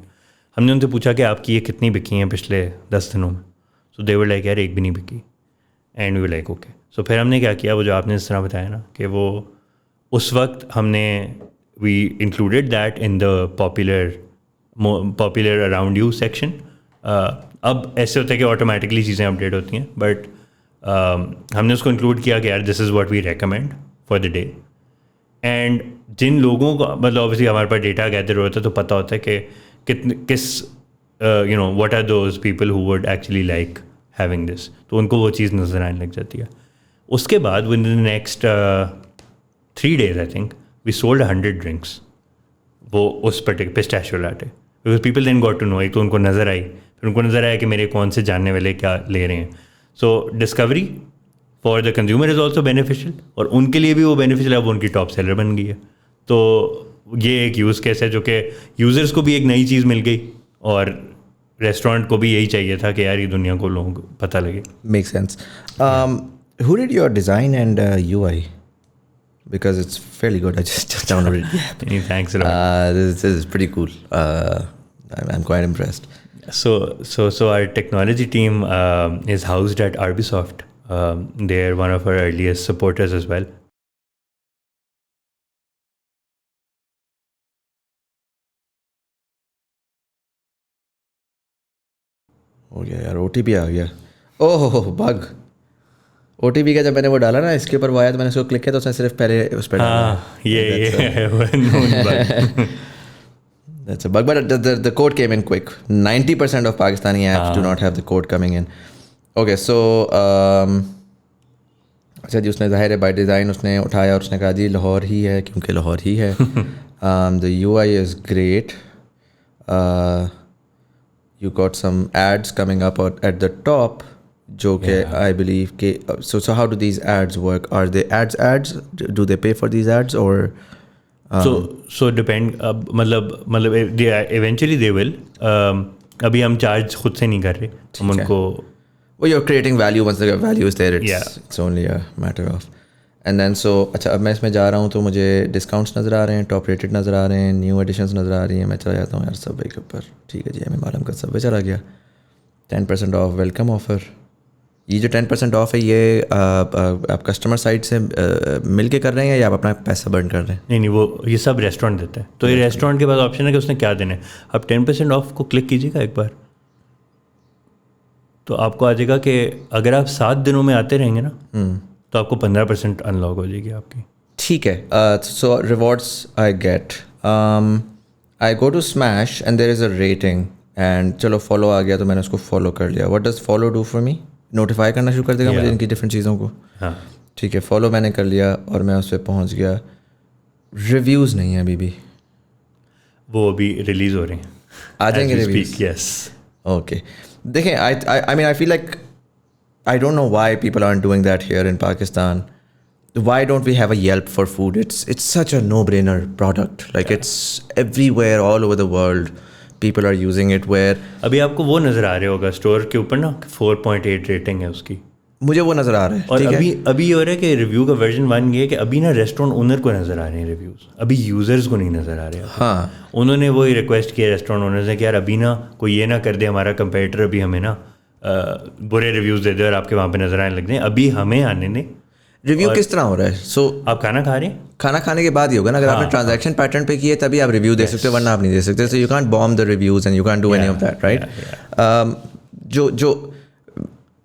हमने उनसे पूछा कि आपकी ये कितनी बिकी हैं पिछले 10 दिनों में. सो दे वर लाइक यार एक भी नहीं बिकी. And we like okay. So फिर हमने क्या किया, वो जो आपने इस तरह बताया ना कि वो उस वक्त हमने we included that in the popular around you section. अब ऐसे होता है कि ऑटोमेटिकली चीज़ें अपडेट होती हैं, बट हमने उसको इंक्लूड किया कि यार this is what we recommend for the day. And जिन लोगों को मतलब ऑब्वियसली हमारे पास डेटा गैदर होता है तो पता होता है कि किस you know what are those people who would actually like having this. तो उनको वो चीज़ नज़र आने लग जाती है. उसके बाद with in the next 3 days I think we sold 100 drinks वो उस particular pistachio latte. Because people then got to know. एक तो उनको नज़र आई, फिर उनको नज़र आया कि मेरे कौन से जानने वाले क्या ले रहे हैं. So discovery for the consumer is also beneficial और उनके लिए भी वो बेनिफिशियल. अब उनकी टॉप सेलर बन गई है. तो ये एक यूज़ केस है जो कि यूज़र्स को भी एक नई चीज़ मिल गई और रेस्टोरेंट को भी यही चाहिए था कि यार ये दुनिया को लोगों को पता लगे. Make sense. Who did your design and UI? Because it's fairly good. I just downloaded it. Thanks a lot. This is pretty cool. I'm quite impressed. So our technology team is housed at Arbisoft. They're one of our earliest supporters as well. हो गया यार, OTP आ गया. ओह bug. OTP का जब मैंने वो डाला ना इसके ऊपर वो आया तो मैंने उसको क्लिक किया तो उसने सिर्फ पहले उस पर डाला. That's a bug, but the code came in quick. 90% of Pakistani apps do not have the code coming in. Okay, so अच्छा जी, उसने ज़ाहिर है बाय डिज़ाइन उसने उठाया और उसने कहा जी लाहौर ही है क्योंकि लाहौर ही है. The UI is great. You got some ads coming up at the top जो कि I believe के so how do these ads work? Are they ads? Do they pay for these ads or so depend. मतलब eventually they will. अभी हम charge खुद से नहीं कर रहे. हम उनको you're creating value. Once the value is there, it's only a matter of. And then so अच्छा अब मैं इसमें जा रहा हूँ तो मुझे डिस्काउंट्स नज़र आ रहे हैं, टॉप रेटेड नज़र आ रहे हैं, न्यू एडिशंस नज़र आ रही हैं. मैं चला जाता हूँ यार सबवे के ऊपर. ठीक है जी, हमें मालूम का सबवे चला गया. 10% ऑफ वेलकम ऑफ़र. ये जो 10% ऑफ है ये आप कस्टमर साइड से मिल के कर रहे हैं या आप अपना पैसा बर्न कर रहे हैं? नहीं वो ये सब रेस्टोरेंट देता है. तो ये रेस्टोरेंट के पास ऑप्शन है कि उसने क्या देना है. आप 10% ऑफ को क्लिक कीजिएगा एक बार तो आपको आ जाएगा कि अगर आप 7 दिनों में आते रहेंगे ना तो आपको 15% अनलॉक हो जाएगी आपकी. ठीक है. So rewards I get. I go to Smash and there is a rating and चलो फॉलो आ गया तो मैंने उसको फॉलो कर लिया. What does follow do for me? Notify करना शुरू कर देगा मुझे इनकी डिफरेंट चीज़ों को. हाँ ठीक है, फॉलो मैंने कर लिया और मैं उस पर पहुँच गया. रिव्यूज़ नहीं है अभी भी. वो अभी रिलीज़ हो रहे हैं. आ जाएंगे रिव्यूज़? यस. ओके. देखें, I mean I feel like I don't know why people aren't doing that here in Pakistan. Why don't we have a Yelp for food? It's such a no-brainer product. Like it's everywhere all over the world. People are using it. Where अभी आपको वो नज़र आ रहा होगा store के ऊपर ना 4.8 रेटिंग है उसकी. मुझे वो नज़र आ रहा है. और अभी ये हो रहा है कि रिव्यू का वर्जन 1 ये है कि अभी ना रेस्टोरेंट ओनर को नज़र आ रहे हैं रिव्यूज़, अभी यूज़र्स को नहीं नज़र आ रहे. हाँ, उन्होंने वही रिक्वेस्ट किया रेस्टोरेंट ओनर से कि यार अभी ना कोई ये ना कर दे हमारा कंपेटिटर अभी हमें ना बुरे रिव्यूज़ दे दे और आपके वहाँ पे नज़र आने लग जाए. अभी हमें आने ने रिव्यू किस तरह हो रहा है? सो आप खाना खा रहे हैं, खाना खाने के बाद ही होगा ना. अगर आपने ट्रांजैक्शन पैटर्न पे किए तभी आप रिव्यू दे सकते हो, वरना आप नहीं दे सकते. So you can't bomb the reviews and you can't do any of that, right? जो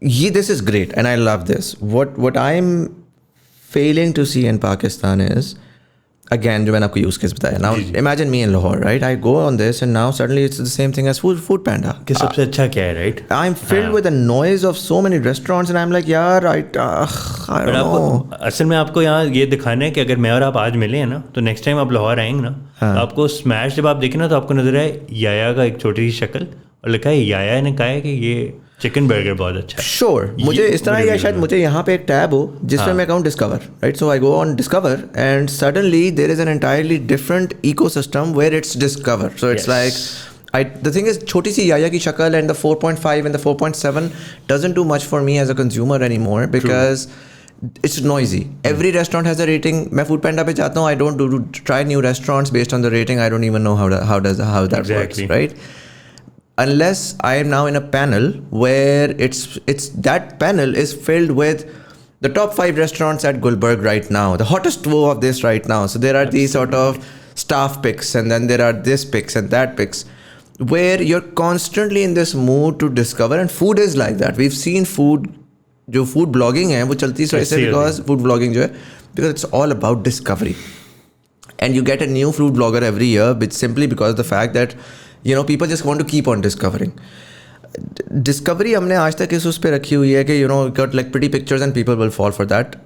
ये this is great and I love this. What I am failing to see in Pakistan is, again, जो मैंने आपको use case बताया. Now, imagine me in Lahore, right? I go on this and now suddenly it's the same thing as Food Panda. कि सबसे अच्छा क्या है, right? I'm filled with the noise of so many restaurants and I'm like, यार, I don't know. असल में आपको यहाँ ये दिखाना है कि अगर मैं और आप आज मिले हैं ना, तो नेक्स्ट टाइम आप लाहौर आएंगे ना, तो आपको स्मैश जब आप देखें ना, तो आपको नजर आए याया का एक छोटी सी शक्ल और लिखा है याया ने कहा है कि ये चिकन बर्गर बहुत अच्छा है. श्योर मुझे इस तरह या शायद मुझे यहाँ पे एक टैब हो जिसमें मैं कहूँ discover, right? So I go on discover and suddenly there is an entirely different ecosystem where it's discover. So it's like the thing is छोटी सी याया की शक्ल and the 4.5 and the 4.7 doesn't do much for me as a consumer anymore because it's noisy. Every restaurant has a rating. मैं Food Panda पे जाता हूँ, I don't do try new restaurants based on the rating. I don't even know how that works, right? Unless I am now in a panel where it's that panel is filled with the top 5 restaurants at Gulberg right now, the hottest wo of this right now. So there are these sort of staff picks and then there are this picks and that picks where you're constantly in this mood to discover, and food is like that. We've seen food, जो food blogging है वो चलती है ऐसे because food blogging जो है because it's all about discovery, and you get a new food blogger every year, which simply because of the fact that people just want to keep on discovering. Discovery हमने आज तक इस उस पे रखी हुई है कि got like pretty pictures and people will fall for that.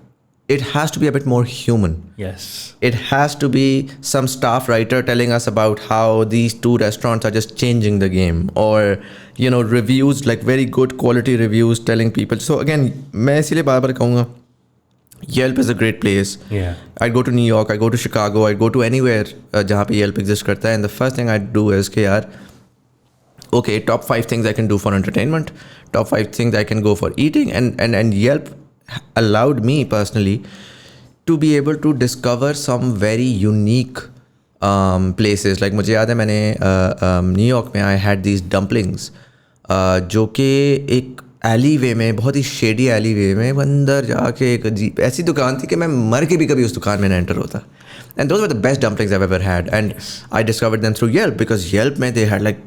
It has to be a bit more human. Yes. It has to be some staff writer telling us about how these 2 restaurants are just changing the game, or reviews, like very good quality reviews telling people. So again, मैं इसीलिए बार-बार कहूँगा Yelp is a great place. Yeah. I'd go to New York, I'd go to Chicago, I'd go to anywhere जहाँ पे Yelp exist करता है, and the first thing I'd do is कि यार okay, top 5 things I can do for entertainment, top 5 things I can go for eating, and Yelp allowed me personally to be able to discover some very unique places. Like मुझे याद है मैंने New York में I had these dumplings जो कि एक Eli वे में, बहुत ही शेडी एली वे में अंदर जाके एक अजीब ऐसी दुकान थी कि मैं मर के भी कभी उस दुकान में ना एंटर होता. And those were the best dumplings I ever had, and I discovered them through Yelp because Yelp में they had like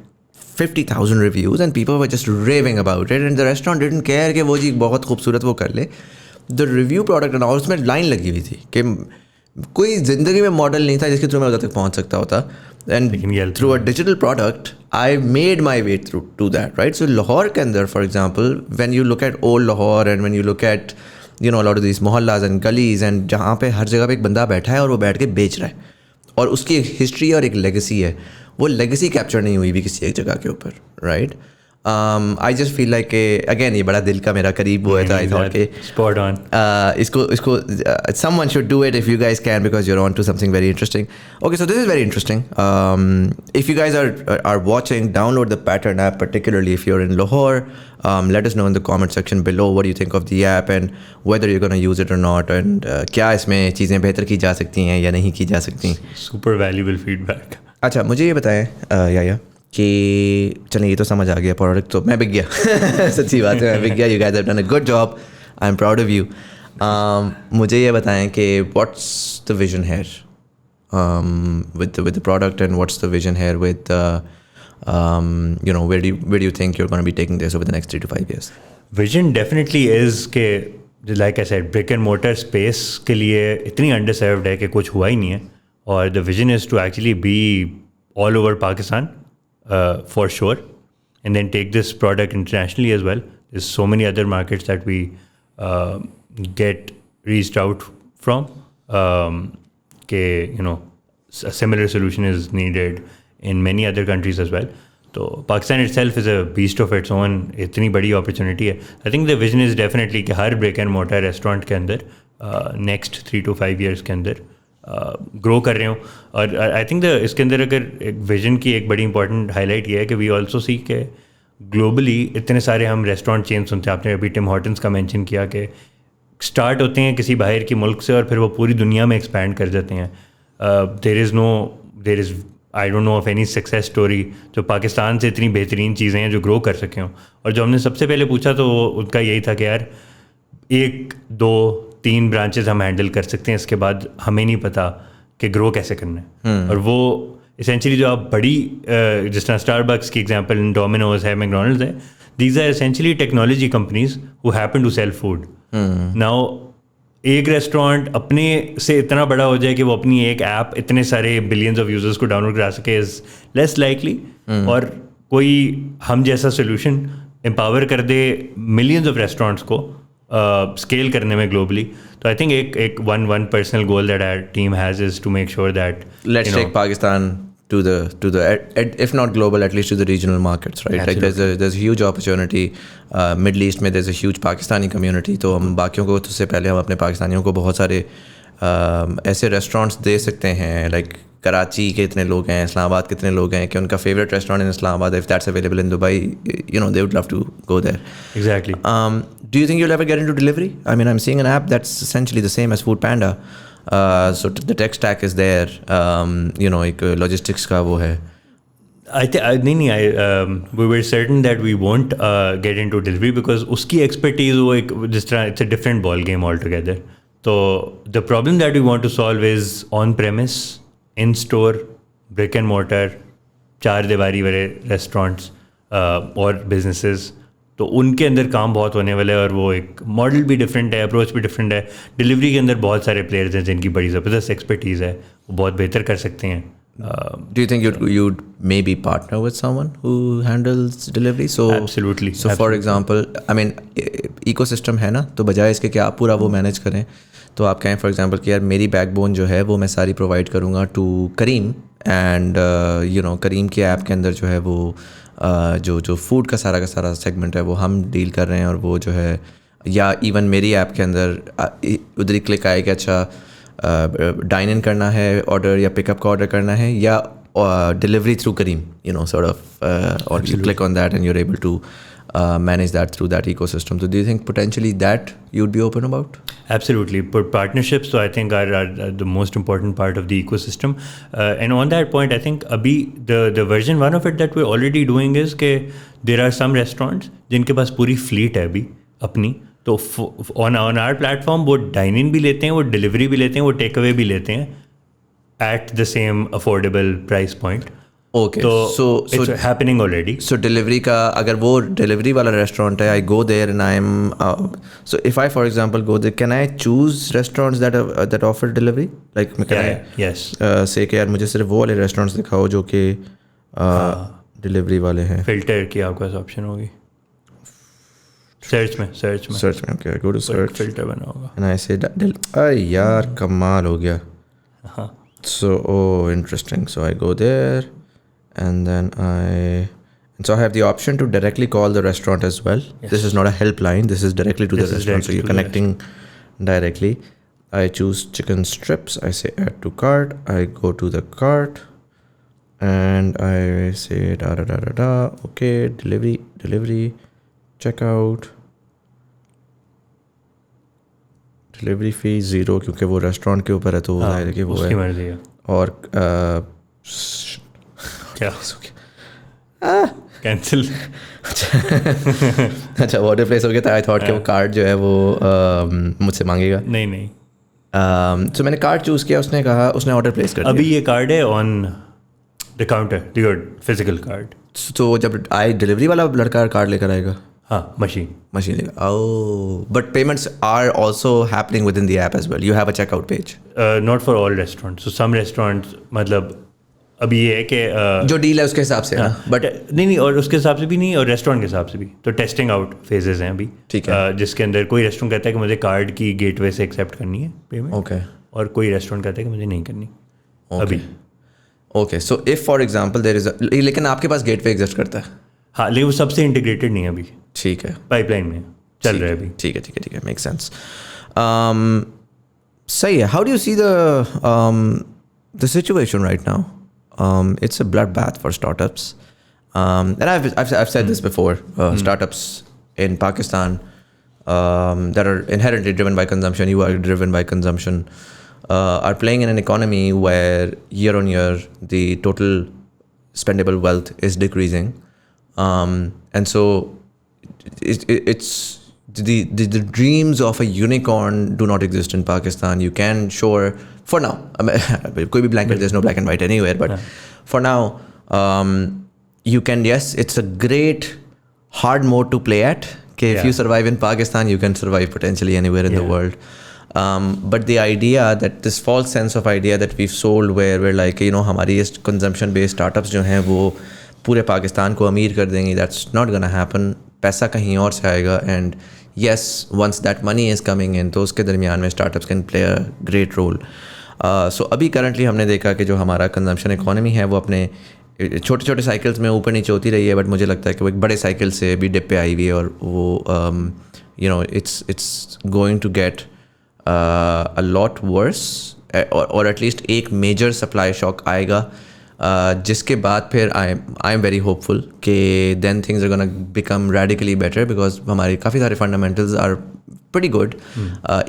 50,000 reviews and people were just raving about it, and the restaurant didn't care कि वो जी बहुत खूबसूरत वो कर ले. The review product and उसमें line लगी हुई थी कि कोई ज़िंदगी में मॉडल नहीं था जिसके थ्रू मैं उधर तक पहुँच सकता होता. And through a digital product, I made my way through to that, right? So Lahore ke andar, for example, when you look at old Lahore and when you look at a lot of these mohallas and gullies, and जहाँ पे हर जगह पे एक बंदा बैठा है और वो बैठ के बेच रहा है और उसकी एक हिस्ट्री और एक लेगेसी है, वो लेगेसी कैप्चर नहीं हुई भी किसी एक जगह के ऊपर, right? I just feel like again ये बड़ा दिल का मेरा करीब हुआ था. I thought कि spot on. इसको someone should do it if you guys can, because you're on to something very interesting. Okay, so this is very interesting. If you guys are watching, download the Pattern app, particularly if you're in Lahore. Let us know in the comment section below what you think of the app and whether you're going to use it or not, and क्या इसमें चीज़ें बेहतर की जा सकती हैं या नहीं की जा सकती. Super valuable feedback. अच्छा, मुझे ये बताएं याया कि चलिए ये तो समझ आ गया, प्रोडक्ट तो मैं बिक गया. सच्ची बात है, मैं बिक गया. You guys have done a good job, I am proud of you. मुझे ये बताएं कि what's the vision here with the product, and what's the vision here with where do you think you're going to be taking this over the next 3 to 5 years? Vision definitely is कि like I said, brick and mortar space के लिए इतनी underserved है कि कुछ हुआ ही नहीं है, और the vision is to actually be all over Pakistan. For sure, and then take this product internationally as well. There's so many other markets that we get reached out from. A similar solution is needed in many other countries as well. So Pakistan itself is a beast of its own. इतनी बड़ी opportunity है. I think the vision is definitely कि हर brick and mortar restaurant के अंदर next 3 to 5 years के अंदर grow कर रहे हो. और आई थिंक इसके अंदर अगर एक विजन की एक बड़ी इंपॉर्टेंट हाईलाइट ये है कि वी ऑल्सो सी के ग्लोबली इतने सारे हम रेस्टोरेंट चेन सुनते हैं. आपने अभी टिम हॉर्टन्स का मेंशन किया कि स्टार्ट होते हैं किसी बाहर की मुल्क से और फिर वो पूरी दुनिया में एक्सपैंड कर जाते हैं. There is I don't no of any success story जो पाकिस्तान से इतनी बेहतरीन चीज़ें हैं जो ग्रो कर सकें हों. और जो हमने सबसे पहले पूछा तो उनका यही था कि यार 1, 2, 3 ब्रांचेस हम हैंडल कर सकते हैं, इसके बाद हमें नहीं पता कि ग्रो कैसे करना है. और वो एसेंशियली जो आप बड़ी जिस तरह स्टारबक्स की एग्जांपल, डोमिनोज है, मैकडॉनल्ड्स है, these are essentially technology companies who happen to sell food. Now एक रेस्टोरेंट अपने से इतना बड़ा हो जाए कि वो अपनी एक ऐप इतने सारे बिलियंस ऑफ यूजर्स को डाउनलोड करा सके इज़ लेस लाइकली, और कोई हम जैसा सोल्यूशन एम्पावर कर दे मिलियंस ऑफ रेस्टोरेंट्स को स्केल करने में ग्लोबली. तो आई थिंक एक one personal goal that our team has is to make sure that let's take Pakistan to the if not global, at least to the regional markets, right? Absolutely. Like there's a huge opportunity. Middle East में there's a huge Pakistani community. तो हम बाकियों को, उससे पहले हम अपने पाकिस्तानियों को बहुत सारे ऐसे रेस्टोरेंट्स दे सकते हैं. लाइक कराची के इतने लोग हैं, इस्लामाबाद के इतने लोग हैं कि उनका favourite restaurant in Islamabad, if that's available in Dubai, they would love to go there. Exactly. Do you think you'll ever get into delivery? I mean, I'm seeing an app that's essentially the same as Food Panda. So the tech stack is there. एक logistics का वो है. We were certain that we won't get into delivery because उसकी expertise वो एक जिस तरह it's a different ball game altogether. So the problem that we want to solve is on premise, in store, brick and mortar, चार दीवारी वाले restaurants और businesses. तो उनके अंदर काम बहुत होने वाला है, और वो एक मॉडल भी डिफरेंट है, अप्रोच भी डिफरेंट है. डिलीवरी के अंदर बहुत सारे प्लेयर्स हैं जिनकी बड़ी ज़बरदस्त एक्सपर्टीज़ है, वो बहुत बेहतर कर सकते हैं. Do you think you'd maybe partner with someone who handles delivery? So Absolutely. For example, I mean, ecosystem है ना, तो बजाय इसके कि आप पूरा वो मैनेज करें, तो आप कहें फॉर एग्जांपल कि यार मेरी बैकबोन जो है वो मैं सारी प्रोवाइड करूँगा टू करीम, एंड करीम के ऐप के अंदर जो है वो जो फूड का सारा सेगमेंट है वो हम डील कर रहे हैं, और वो जो है, या इवन मेरी ऐप के अंदर उधर ही क्लिक आए कि अच्छा डाइन इन करना है ऑर्डर, या पिकअप का ऑर्डर करना है, या delivery through Careem, sort of, or you click on that and you're able to manage that through that ecosystem. So do you think potentially that you'd be open about? Absolutely. But partnerships, so I think are the most important part of the ecosystem. And on that point, I think abhi the version one of it that we're already doing is कि there are some restaurants जिनके पास पूरी fleet है अभी अपनी. तो on our platform वो dine in भी लेते हैं, वो delivery भी लेते हैं, वो take away भी लेते हैं at the same affordable price point. Okay, so it's happening already. So delivery का, अगर वो delivery वाला restaurant है, I go there and I'm so if I for example go there, can I choose restaurants that offer delivery? Like yes. Say कि यार मुझे सिर्फ वो वाले restaurants दिखाओ जो कि delivery वाले हैं. Filter की आपके पास option होगी. Search में. Okay, I go to search. Filter बना होगा. And I say यार कमाल हो गया. So interesting. So I go there. And then so I have the option to directly call the restaurant as well. Yes. This is not a helpline. This is directly to the restaurant. So you're connecting directly. I choose chicken strips. I say add to cart. I go to the cart. And I say Okay, delivery, checkout. Delivery fee 0 क्योंकि वो restaurant के ऊपर है, तो जाहिर है कि वो उसकी मर्जी है. और क्या कैंसिल. अच्छा, ऑर्डर प्लेस हो गया था. आई थॉट कि वो कार्ड जो है वो मुझसे मांगेगा. नहीं. तो मैंने कार्ड चूज़ किया, उसने कहा, उसने ऑर्डर प्लेस कर दिया. अभी ये कार्ड है on the counter, your physical card. तो जब डिलीवरी वाला लड़का कार्ड लेकर आएगा, हाँ, मशीन लेगा. Oh, but payments are also happening with in the app as well. You have a checkout page. Not for all restaurants. So some restaurants, मतलब अभी ये है कि जो डील है उसके हिसाब से, बट नहीं, और उसके हिसाब से भी नहीं, और रेस्टोरेंट के हिसाब से भी. तो टेस्टिंग आउट फेजेस हैं अभी. ठीक है. जिसके अंदर कोई रेस्टोरेंट कहता है कि मुझे कार्ड की गेटवे से एक्सेप्ट करनी है पेमेंट. ओके. और कोई रेस्टोरेंट कहता है कि मुझे नहीं करनी अभी. Okay, so if for example there is लेकिन आपके पास गेटवे एग्जिस्ट करता है. हाँ, लेकिन वो सबसे इंटीग्रेटेड नहीं है अभी. ठीक है, पाइपलाइन में चल रहा है अभी. ठीक है, मेक सेंस. सही है. How do you see the situation right now? It's a bloodbath for startups, and I've said this before. Startups in Pakistan that are inherently driven by consumption, you are driven by consumption, are playing in an economy where year on year the total spendable wealth is decreasing, and so it's the dreams of a unicorn do not exist in Pakistan. You can sure. For now, कोई भी blanket, there's no black and white anywhere, but for now, you can, yes, it's a great hard mode to play at. If you survive in Pakistan, you can survive potentially anywhere in the world. But the idea that this false sense of idea that we've sold where we're like, हमारी ये consumption based startups जो हैं वो पूरे पाकिस्तान को अमीर कर देंगी, that's not gonna happen. पैसा कहीं और से आएगा, and yes, once that money is coming in, तो उसके दरमियान में startups can play a great role. So अभी currently हमने देखा कि जो हमारा consumption economy है वो अपने छोटे छोटे साइकिल्स में ऊपर नीचे होती रही है, बट मुझे लगता है कि वो एक बड़े साइकिल से भी डिप पे आई हुई है, और वो it's going to get a lot worse, or at least एक major supply shock आएगा, जिसके बाद फिर I am very hopeful कि then things are gonna become radically better, because हमारे काफ़ी सारे fundamentals are pretty good.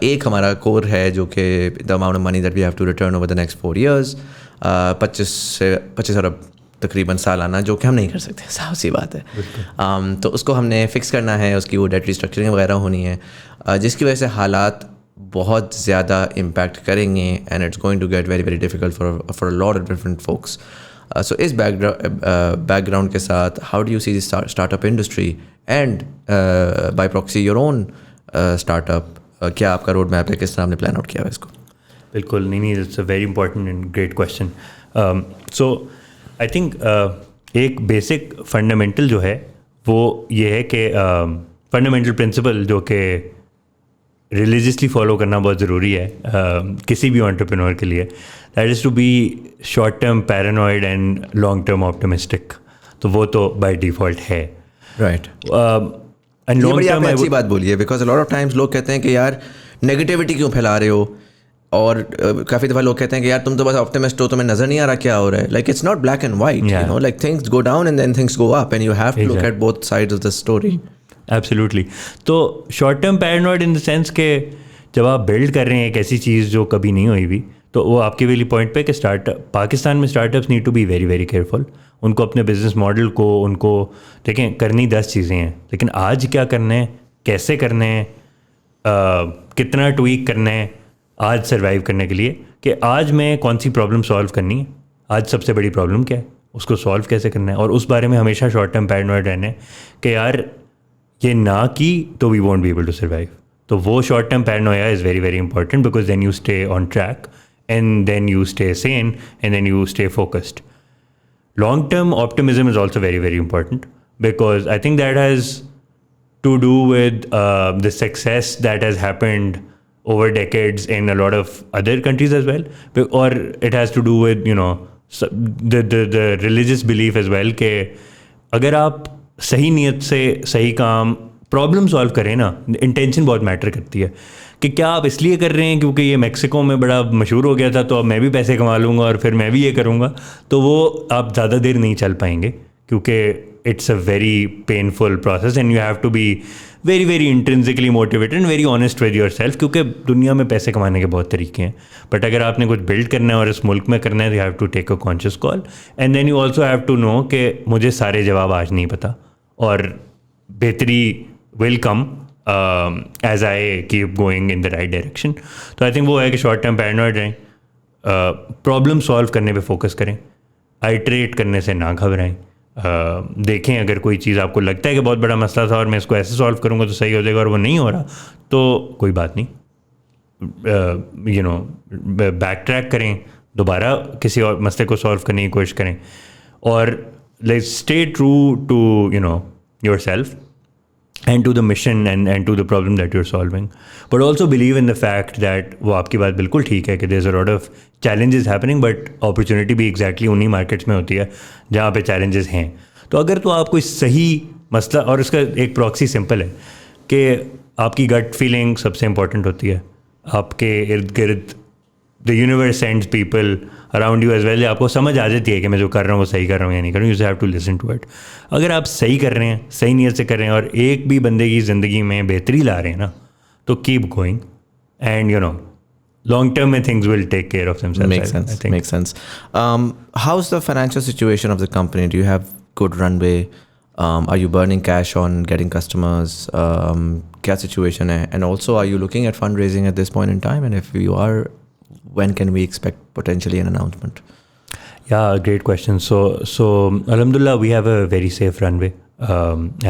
एक हमारा core है जो कि the amount of money that we have to return over the next 4 years, 25 अरब तकरीबन सालाना, जो कि हम नहीं कर सकते, साफ सी बात है. तो उसको हमने फिक्स करना है, उसकी वो डेट रिस्ट्रक्चरिंग वगैरह होनी है, जिसकी वजह से हालात बहुत ज़्यादा इम्पैक्ट करेंगे, and it's going to get very very difficult for a lot of different folks. So इस बैकग्राउंड के साथ, how do you see this startup industry and by proxy your own startup? क्या आपका रोड मैप है, किस तरह आपने plan out किया है इसको? बिल्कुल, नहीं, it's a very important and great question. So I think एक बेसिक फंडामेंटल जो है वो ये है कि फंडामेंटल प्रिंसिपल जो कि रिलीजियसली फॉलो करना बहुत ज़रूरी है किसी भी एंटरप्रेन्योर के लिए, that is to be short term paranoid and long term optimistic. तो वो तो बाय डिफ़ॉल्ट है, राइट. एंड लॉन्ग टर्म अच्छी बात बोली है, because a lot of times लोग कहते हैं कि यार नेगेटिविटी क्यों फैला रहे हो, और काफ़ी दफ़ा लोग कहते हैं कि यार तुम तो बस ऑप्टिमिस्ट हो, तुम्हें नज़र नहीं आ रहा क्या हो रहा है. Like it's not black and white, you know, like things go down and then things go up, and you have to look at both sides of the story. Absolutely. तो short term paranoid in the sense के जब आप build कर रहे हैं एक ऐसी चीज़ जो कभी नहीं हुई भी, तो वो आपके वाली पॉइंट पे कि पाकिस्तान में startups need to be very very careful. उनको अपने बिजनेस मॉडल को, उनको देखें, करनी 10 चीज़ें हैं, लेकिन आज क्या करना है, कैसे करना है, कितना ट्वीक करना है आज सर्वाइव करने के लिए, कि आज मैं कौन सी प्रॉब्लम सॉल्व करनी है, आज सबसे बड़ी प्रॉब्लम क्या है, उसको सॉल्व कैसे करना है, और उस बारे में हमेशा शॉर्ट टर्म पैरानॉइड रहना है कि यार ये ना की तो we won't be able to survive. तो वो short term paranoia is very very important, because then you stay on track and then you stay sane and then you stay focused. Long term optimism is also very very important, because I think that has to do with the success that has happened over decades in a lot of other countries as well, or it has to do with, you know, the religious belief as well, कि अगर आप सही नीयत से सही काम problem solve करें ना, इंटेंशन बहुत मैटर करती है, कि क्या आप इसलिए कर रहे हैं क्योंकि ये मैक्सिको में बड़ा मशहूर हो गया था तो अब मैं भी पैसे कमा लूँगा और फिर मैं भी ये करूँगा, तो वो आप ज़्यादा देर नहीं चल पाएंगे, क्योंकि it's a very painful process and you have to be very very intrinsically motivated and very honest with yourself, क्योंकि दुनिया में पैसे कमाने के बहुत तरीके हैं, बट अगर आपने कुछ बिल्ड करना है और इस मुल्क में करना है, you have to take a conscious call and then you also have to know कि मुझे सारे जवाब आज नहीं पता, और बेहतरी will come as I keep going in the right direction. तो I think वो है कि short term paranoid रहें, प्रॉब्लम सॉल्व करने पे फोकस करें, आइटरेट करने से ना घबराएं. देखें अगर कोई चीज़ आपको लगता है कि बहुत बड़ा मसला था और मैं इसको ऐसे सॉल्व करूँगा तो सही हो जाएगा, और वो नहीं हो रहा तो कोई बात नहीं, यू नो, बैक ट्रैक करें, दोबारा किसी और मसले को सॉल्व करने की कोशिश करें, और let's stay true to, you know, yourself and to the mission and to the problem that you're solving, but also believe in the fact that वो आपकी बात बिल्कुल ठीक है कि there's a lot of challenges happening, but opportunity भी exactly उन्हीं markets में होती है जहाँ पे challenges हैं. तो अगर तो आप कोई सही मसला, और उसका एक प्रॉक्सी सिंपल है कि आपकी गट फीलिंग सबसे इम्पॉर्टेंट होती है, आपके इर्द गिर्द the universe sends people around you as well, आपको समझ आ जाती है कि मैं जो कर रहा हूँ वो सही कर रहा हूँ या नहीं कर रहा हूँ, you have to listen to it. अगर आप सही कर रहे हैं, सही नीयत से कर रहे हैं, और एक भी बंदे की ज़िंदगी में बेहतरी ला रहे हैं ना, तो keep going and you know, long term things will take care of themselves. Makes sense. How's the financial situation of the company? Do you have good runway? Are you burning cash on getting customers? Kya situation hai? And also, are you looking at fundraising at this point in time? And if you are, when can we expect potentially an announcement? Yeah, great question. So Alhamdulillah, we have a very safe runway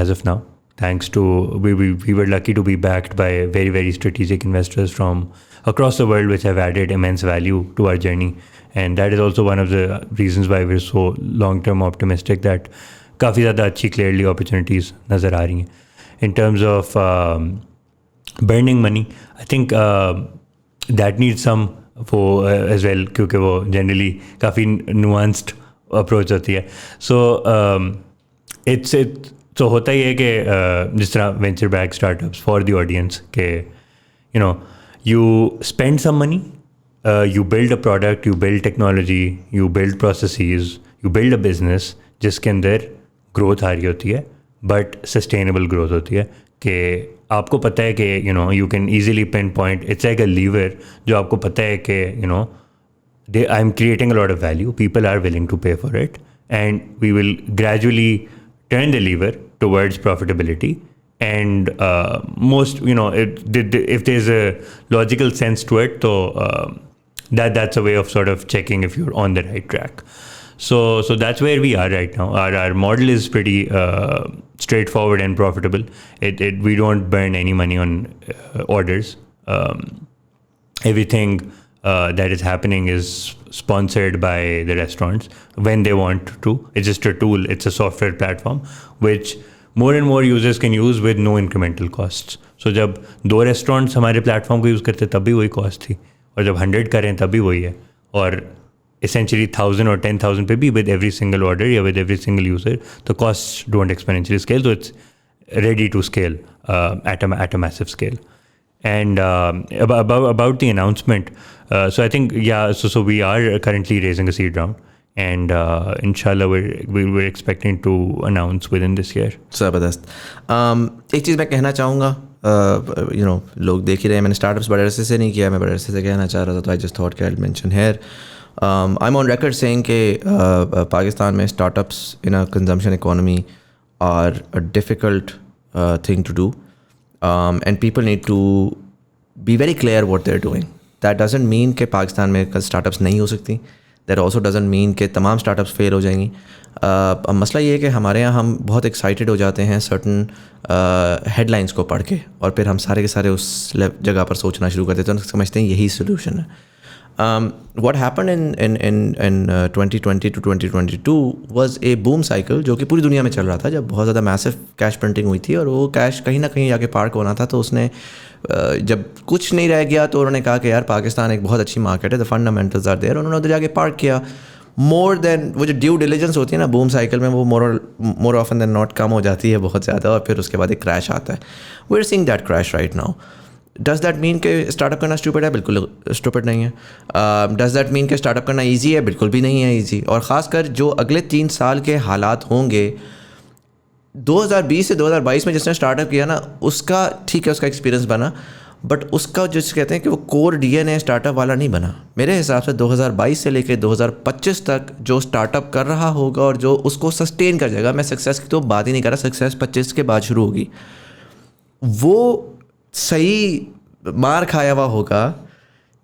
as of now. thanks to we were lucky to be backed by very, very strategic investors from across the world, which have added immense value to our journey. And that is also one of the reasons why we're so long-term optimistic that काफ़ी ज़्यादा अच्छी clearly opportunities नज़र आ रही हैं. In terms of burning money, I think that needs some as well, क्योंकि वो generally काफ़ी nuanced approach होती है. So so होता ही है कि जिस तरह venture back startups for the audience के you spend some money, you build a product, you build technology, you build processes, you build a business जिसके अंदर growth आ रही होती है, but sustainable growth होती है कि आपको पता है कि you can easily pinpoint, it's like a lever जो आपको पता है कि I'm creating a lot of value, people are willing to pay for it, and we will gradually turn the lever towards profitability. And most, if there's a logical sense to it, so that's a way of sort of checking if you're on the right track. So that's where we are right now. Our model is pretty straightforward and profitable. We don't burn any money on orders. Everything that is happening is sponsored by the restaurants when they want to. It's just a tool. It's a software platform which more and more users can use with no incremental costs. So जब 2 restaurants हमारे platform को use करते तब भी वही cost थी, और जब 100 करें तब भी वही है, और essentially 1,000 or 10,000 पे भी with every single order या with every single user, the costs don't exponentially scale, so it's ready to scale at a massive scale. And about the announcement, so I think so we are currently raising a seed round. And inshallah we're expecting to announce within this year. ज़बरदस्त. एक चीज़ मैं कहना चाहूँगा, लोग देख ही रहे हैं, मैंने स्टार्टअप्स बड़े अरसे से नहीं किया, मैं बड़े अरसे से कहना चाह रहा था, तो आई जस्ट थॉट कि I will mention here. I'm on record saying कि पाकिस्तान में startups in a consumption economy are a difficult thing to do, and people need to be very clear what they're doing. That doesn't mean कि पाकिस्तान में startups नहीं हो सकती. That also doesn't mean कि तमाम startups fail हो जाएंगी. मसला ये है कि हमारे यहाँ हम बहुत एक्साइटेड हो जाते हैं सर्टन हेडलाइंस को पढ़ के, और फिर हम सारे के सारे उस जगह पर सोचना शुरू कर देते हैं, समझते हैं यही सोल्यूशन है. What happened in 2020 to 2022 was a boom cycle जो कि पूरी दुनिया में चल रहा था, जब बहुत ज़्यादा मैसिव कैश प्रिंटिंग हुई थी, और वो कैश कहीं ना कहीं जाके पार्क होना था. तो उसने जब कुछ नहीं रह गया तो उन्होंने कहा कि यार पाकिस्तान एक बहुत अच्छी मार्केट है, द फंडामेंटल्स आर देयर. उन्होंने उधर जाके पार्क किया. मोर देन वो जो ड्यू डिलिजेंस होती है ना बूम साइकिल में, वो मोर ऑफन देन नॉट कम हो जाती है बहुत ज़्यादा, और फिर उसके बाद एक क्रैश आता है. We are seeing that crash right now. Does that mean कि स्टार्टअप करना स्टूपिड है? बिल्कुल स्टूपिड नहीं है. डज़ दैट मीन कि स्टार्टअप करना ईजी है? बिल्कुल भी नहीं है ईजी. और ख़ासकर जो अगले 3 साल के हालात होंगे, 2020 से 2022 में जिसने स्टार्टअप किया ना, उसका ठीक है, उसका एक्सपीरियंस बना, बट उसका जो कहते हैं कि वो कोर DNA स्टार्टअप वाला नहीं बना. मेरे हिसाब से 2022 से लेकर 2025 तक जो स्टार्टअप कर रहा होगा और जो उसको सस्टेन कर जाएगा, मैं सक्सेस की तो बात ही नहीं कर रहा, सक्सेस 25 के बाद शुरू होगी, वो सही मार खाया हुआ होगा,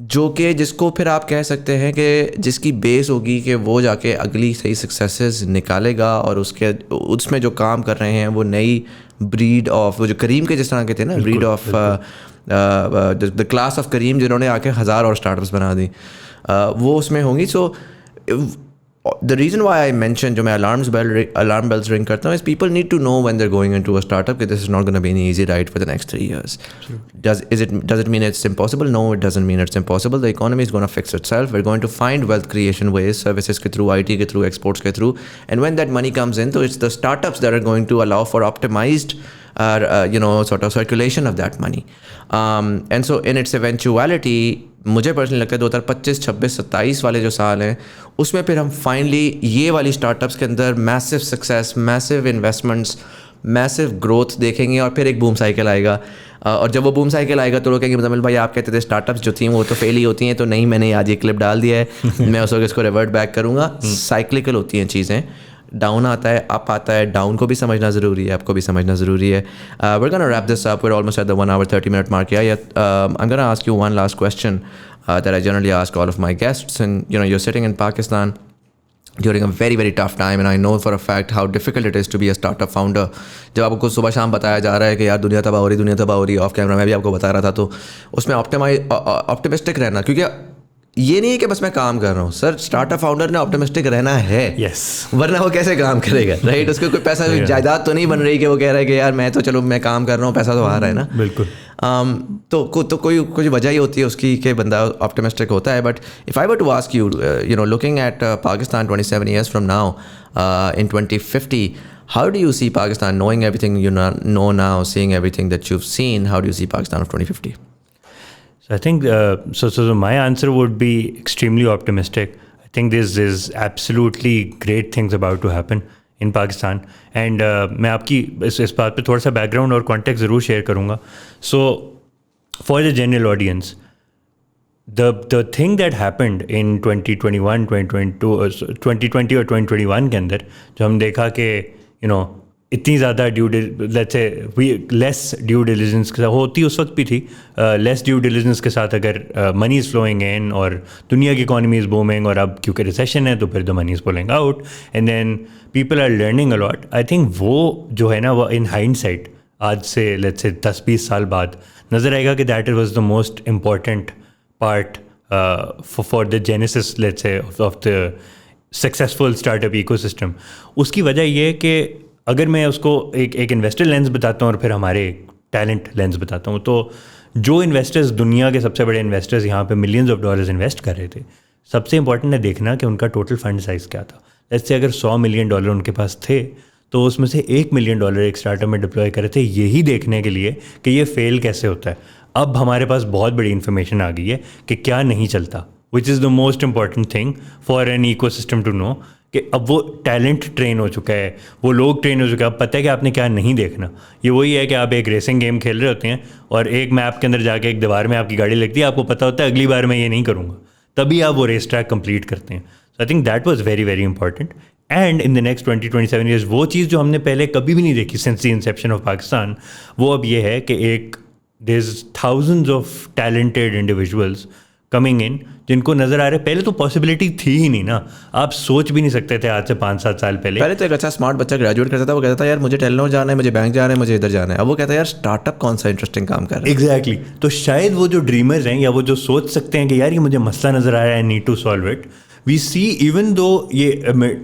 जो कि जिसको फिर आप कह सकते हैं कि जिसकी बेस होगी कि वो जाके अगली सही सक्सेसेस निकालेगा, और उसमें जो काम कर रहे हैं वो नई ब्रीड ऑफ, वो जो करीम के जिस तरह के थे ना, breed of the class of Careem, जिन्होंने आके 1000 और स्टार्टअप्स बना दी, वो उसमें होंगी. सो the reason why I mentioned जो मैं alarm bells ring करता हूँ is people need to know when they're going into a startup that this is not going to be an easy ride for the next 3 years. Does it mean it's impossible? No, it doesn't mean it's impossible. The economy is going to fix itself. We're going to find wealth creation ways, services के through, IT के through, exports के through, and when that money comes in, so it's the startups that are going to allow for optimized sort of circulation of that money. And so in its eventuality, मुझे personally लगता है 2025, 26, 27 वाले जो साल हैं, उसमें फिर हम फाइनली ये वाली स्टार्टअप्स के अंदर massive success, massive investments, massive growth देखेंगे, और फिर एक बूम साइकिल आएगा. और जब वो बूम साइकिल आएगा तो लोग कहेंगे मुज़म्मिल भाई आप कहते थे स्टार्टअप्स जो थी वो तो फेल ही होती हैं, तो नहीं, मैंने आज ये क्लिप डाल दिया है, मैं उस वक्त इसको रिवर्ट बैक करूँगा. साइक्लिकल होती हैं चीज़ें, डाउन आता है, अप आता है. डाउन को भी समझना ज़रूरी है, आपको भी समझना ज़रूरी है. We're gonna wrap this up. We're almost at the 1 hour 30 minute mark. I'm gonna ask you one last question that I generally ask all of my guests. And you're sitting in Pakistan, during a very very tough time, and I know for a fact how difficult it is to be a startup founder. जब आपको सुबह शाम बताया जा रहा है कि यार दुनिया तबाह हो रही, ऑफ कैमरा मैं भी आपको बता रहा था, तो उसमें ऑप्टिमिस्टिक रहना, क्योंकि ये नहीं है कि बस मैं काम कर रहा हूँ सर, स्टार्टअप फाउंडर ने ऑप्टिमिस्टिक रहना है, वरना वो कैसे काम करेगा, राइट? उसको कोई पैसा जायदाद तो नहीं बन रही कि वो कह रहा है कि यार मैं तो चलो मैं काम कर रहा हूँ, पैसा तो आ रहा है ना, बिल्कुल। तो कोई वजह ही होती है उसकी कि बंदा ऑप्टिमिस्टिक होता है. But if I were to ask you, you know, looking at Pakistan 27 years from now, in 2050, how do you see Pakistan, knowing everything you know now, seeing everything that you've seen, how do you see Pakistan of 2050? So I think so my answer would be extremely optimistic. I think there's absolutely great things about to happen in Pakistan, and मैं आपकी इस बात पे थोड़ा सा background और context ज़रूर share करूँगा. So for the general audience, the thing that happened in 2021, 2020 और 2021 के अंदर जो हम देखा कि इतनी ज़्यादा लेस ड्यू डिलिजेंस के साथ होती उस वक्त भी थी, लेस ड्यू डिलिजेंस के साथ अगर मनी इज़ फ्लोइंग इन और दुनिया की इकॉनमी इज़ बूमिंग, और अब क्योंकि रिसेशन है तो फिर the money is pulling out and then people are learning a lot. I think वो जो है ना, वो इन हाइंडसाइट आज से लेट्स से 10-20 साल बाद नज़र आएगा कि that was the most important part for the genesis let's say of the successful startup ecosystem. उसकी वजह ये है कि अगर मैं उसको एक इन्वेस्टर लेंस बताता हूँ और फिर हमारे टैलेंट लेंस बताता हूँ, तो जो इन्वेस्टर्स, दुनिया के सबसे बड़े इन्वेस्टर्स यहाँ पे मिलियंस ऑफ डॉलर्स इन्वेस्ट कर रहे थे, सबसे इंपॉर्टेंट है देखना कि उनका टोटल फंड साइज़ क्या था. जैसे अगर $100 million उनके पास थे, तो उसमें से $1 million एक स्टार्टअप में डिप्लॉय करे थे, यही देखने के लिए कि ये फेल कैसे होता है. अब हमारे पास बहुत बड़ी इन्फॉर्मेशन आ गई है कि क्या नहीं चलता, which is the most important thing for an ecosystem to know, कि अब वो टैलेंट ट्रेन हो चुका है, वो लोग ट्रेन हो चुके हैं, अब पता है कि आपने क्या नहीं देखना. ये वही है कि आप एक रेसिंग गेम खेल रहे होते हैं और एक मैप के अंदर जाके एक दीवार में आपकी गाड़ी लगती है, आपको पता होता है अगली बार मैं ये नहीं करूँगा, तभी आप वो रेस ट्रैक कंप्लीट करते हैं. So I think that was very very important. And in the next 20-27 years वो चीज़ जो हमने पहले कभी भी नहीं देखी since the inception of Pakistan, वो अब ये है कि there is thousands of talented individuals coming in, जिनको नज़र आ रहे हैं. पहले तो पॉसिबिलिटी थी ही नहीं ना, आप सोच भी नहीं सकते थे आज से 5-7 साल पहले तो एक अच्छा स्मार्ट बच्चा ग्रेजुएट करता था, वो कहता था यार मुझे टेलीनॉर जाना है, मुझे बैंक जाना है, मुझे इधर जाना है. अब वो कहता है यार स्टार्टअप कौन सा इंटरेस्टिंग काम कर रहा है. एग्जैक्टली. तो शायद वो जो ड्रीमर्स हैं या वो जो सोच सकते हैं कि यार ये मुझे मसला नज़र आ रहा है, I need to solve it, we see even though ये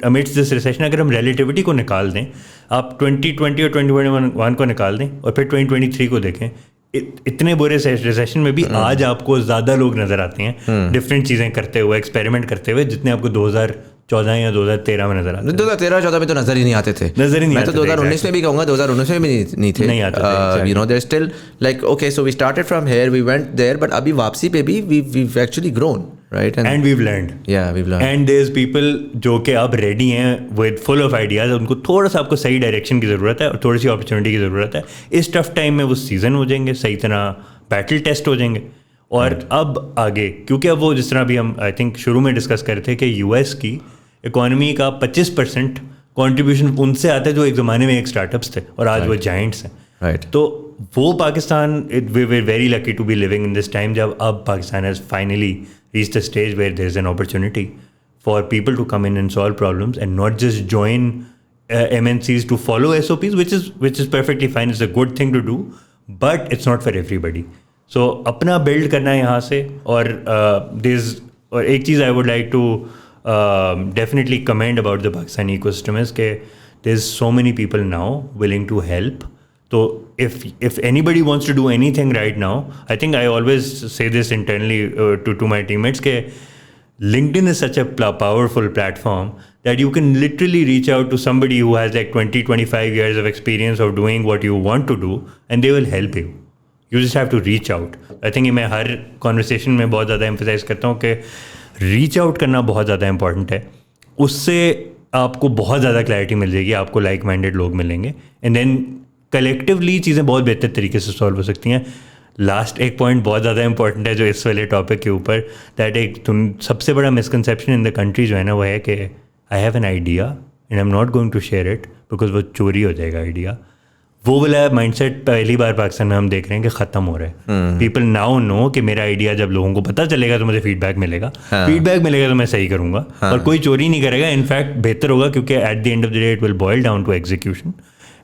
अमिट्स दिस रिसेशन, अगर हम रिलेटिविटी को निकाल दें, आप 2020 और 2021 को निकाल दें और फिर 2023 को देखें, इतने बुरे रिसेशन में भी आज आपको ज़्यादा लोग नज़र आते हैं डिफरेंट चीज़ें करते हुए, एक्सपेरिमेंट करते हुए, जितने आपको 2014 या 2013 में नज़र आते हैं. 2013-14 में तो नज़र ही नहीं आते थे. मैं तो 2019 में भी कहूँगा, 2019 में भी नहीं थे. नहीं आते थे. You know there still like okay, so we started from here, we went there, but अभी वापसी पे भी we actually grown, right? And we've learned. And there is people जो कि अब रेडी हैं विद फुल ऑफ आइडियाज़. उनको थोड़ा सा आपको सही डायरेक्शन की ज़रूरत है और थोड़ी सी अपॉर्चुनिटी की ज़रूरत है. इस टफ टाइम में वो सीजन हो जाएंगे, सही तरह बैटल टेस्ट हो जाएंगे. और अब आगे, क्योंकि अब वो जिस तरह भी हम आई थिंक शुरू में डिस्कस कर रहे थे कि यूएस की इकॉनमी का 25% कॉन्ट्रीब्यूशन उनसे आता है जो एक ज़माने में एक स्टार्टअप्स थे और आज वो जाइंट्स हैं, राइट? तो वो Pakistan, we were very lucky to be living in this time, जब अब Pakistan has finally reached a stage where there's an opportunity for people to come in and solve problems and not just join MNCs to follow SOPs, which is perfectly fine. It's a good thing to do, but it's not for everybody. So अपना build करना है यहाँ से. और और एक चीज़ I would like to definitely commend about the Pakistani ecosystem is कि there's so many people now willing to help. So if anybody wants to do anything right now, I think I always say this internally to my teammates कि LinkedIn is such a powerful platform that you can literally reach out to somebody who has like 20-25 years of experience of doing what you want to do and they will help you. You just have to reach out. I think मैं हर conversation में बहुत ज़्यादा emphasize करता हूँ कि reach out करना बहुत ज़्यादा important है. उससे आपको बहुत ज़्यादा clarity मिल जाएगी, आपको like minded लोग मिलेंगे and then कलेक्टिवली चीज़ें बहुत बेहतर तरीके से सॉल्व हो सकती हैं. लास्ट एक पॉइंट बहुत ज़्यादा इंपॉर्टेंट है जो इस वाले टॉपिक के ऊपर, दैट एक सबसे बड़ा मिसकंसेप्शन इन द कंट्री जो है ना, वो है कि I have an idea and I am not going to share it because वो चोरी हो जाएगा आइडिया. वो वाला माइंडसेट पहली बार पाकिस्तान में हम देख रहे हैं कि ख़त्म हो रहा है. पीपल नाउ नो कि मेरा आइडिया जब लोगों को पता चलेगा तो मुझे फीडबैक मिलेगा. फीडबैक मिलेगा तो मैं सही करूँगा और कोई चोरी नहीं करेगा. इनफैक्ट बेहतर होगा क्योंकि at the end of the day it will boil down to execution.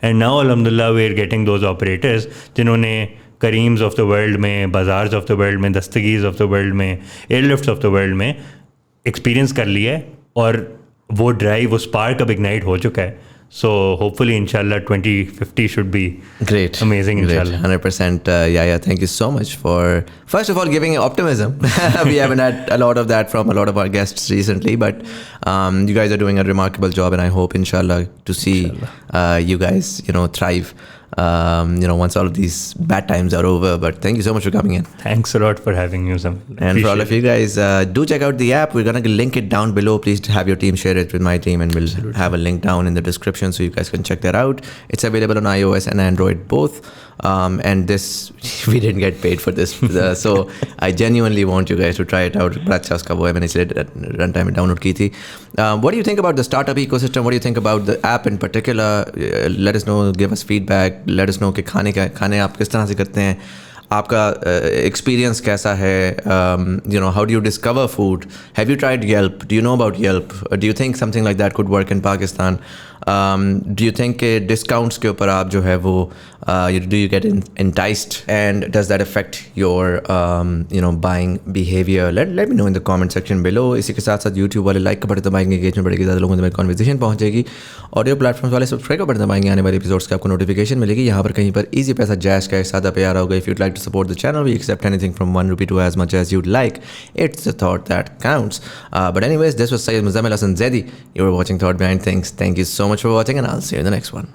And now अल्हम्दुलिल्लाह we are getting those operators जिन्होंने करीम्स ऑफ द वर्ल्ड में, बाज़ार्स ऑफ द वर्ल्ड में, दस्तगीर्स ऑफ द वर्ल्ड में, एयरलिफ्ट्स ऑफ द वर्ल्ड में experience कर लिया है और वो ड्राइव, वो स्पार्क अब इग्नाइट हो चुका है. So hopefully, inshallah, 2050 should be great, amazing. Inshallah, 100%. Yeah. Thank you so much for first of all giving optimism. We haven't had a lot of that from a lot of our guests recently, but you guys are doing a remarkable job, and I hope, inshallah, to see you guys, thrive. Once all of these bad times are over. But thank you so much for coming in. Thanks a lot for having me, Muzamil. And for all of you guys, do check out the app. We're gonna link it down below. Please have your team share it with my team, and we'll have a link down in the description so you guys can check that out. It's available on iOS and Android both. And this we didn't get paid for this, so I genuinely want you guys to try it out. बड़ा अच्छा उसका वो है, मैंने इसलिए run time में download की थी. What do you think about the startup ecosystem? What do you think about the app in particular? Let us know, give us feedback. Let us know कि खाने आप किस तरह से करते हैं, आपका एक्सपीरियंस कैसा है. How do you discover food? Have you tried Yelp? Do you know about Yelp? Do you think something like that could work in Pakistan? Do you think discounts के ऊपर आप जो है वो do you get enticed, and does that affect your buying behavior? Let me know in the comment section below. इसी के साथ साथ YouTube वाले लाइक का बटन दबाएंगे, engagement बढ़ेगी, ज़्यादा लोगों तक मेरी कॉन्वर्सेशन पहुंचेगी. ऑडियो प्लेटफॉर्म्स वाले सब्सक्राइब का बटन दबाएंगे, आने वाले एपिसोड्स की आपको नोटिफिकेशन मिलेगी. यहाँ पर कहीं पर ईजी पैसा जैश का सादा पे आ रहा होगा. If you'd like to support the channel, we accept anything from ₹1 to as much as you'd like. It's the thought that counts. But anyways, this was Sayyid Muzamil Hasan Zedi. You were watching Thought Behind Things. Thank you so much for watching, and I'll see you in the next one.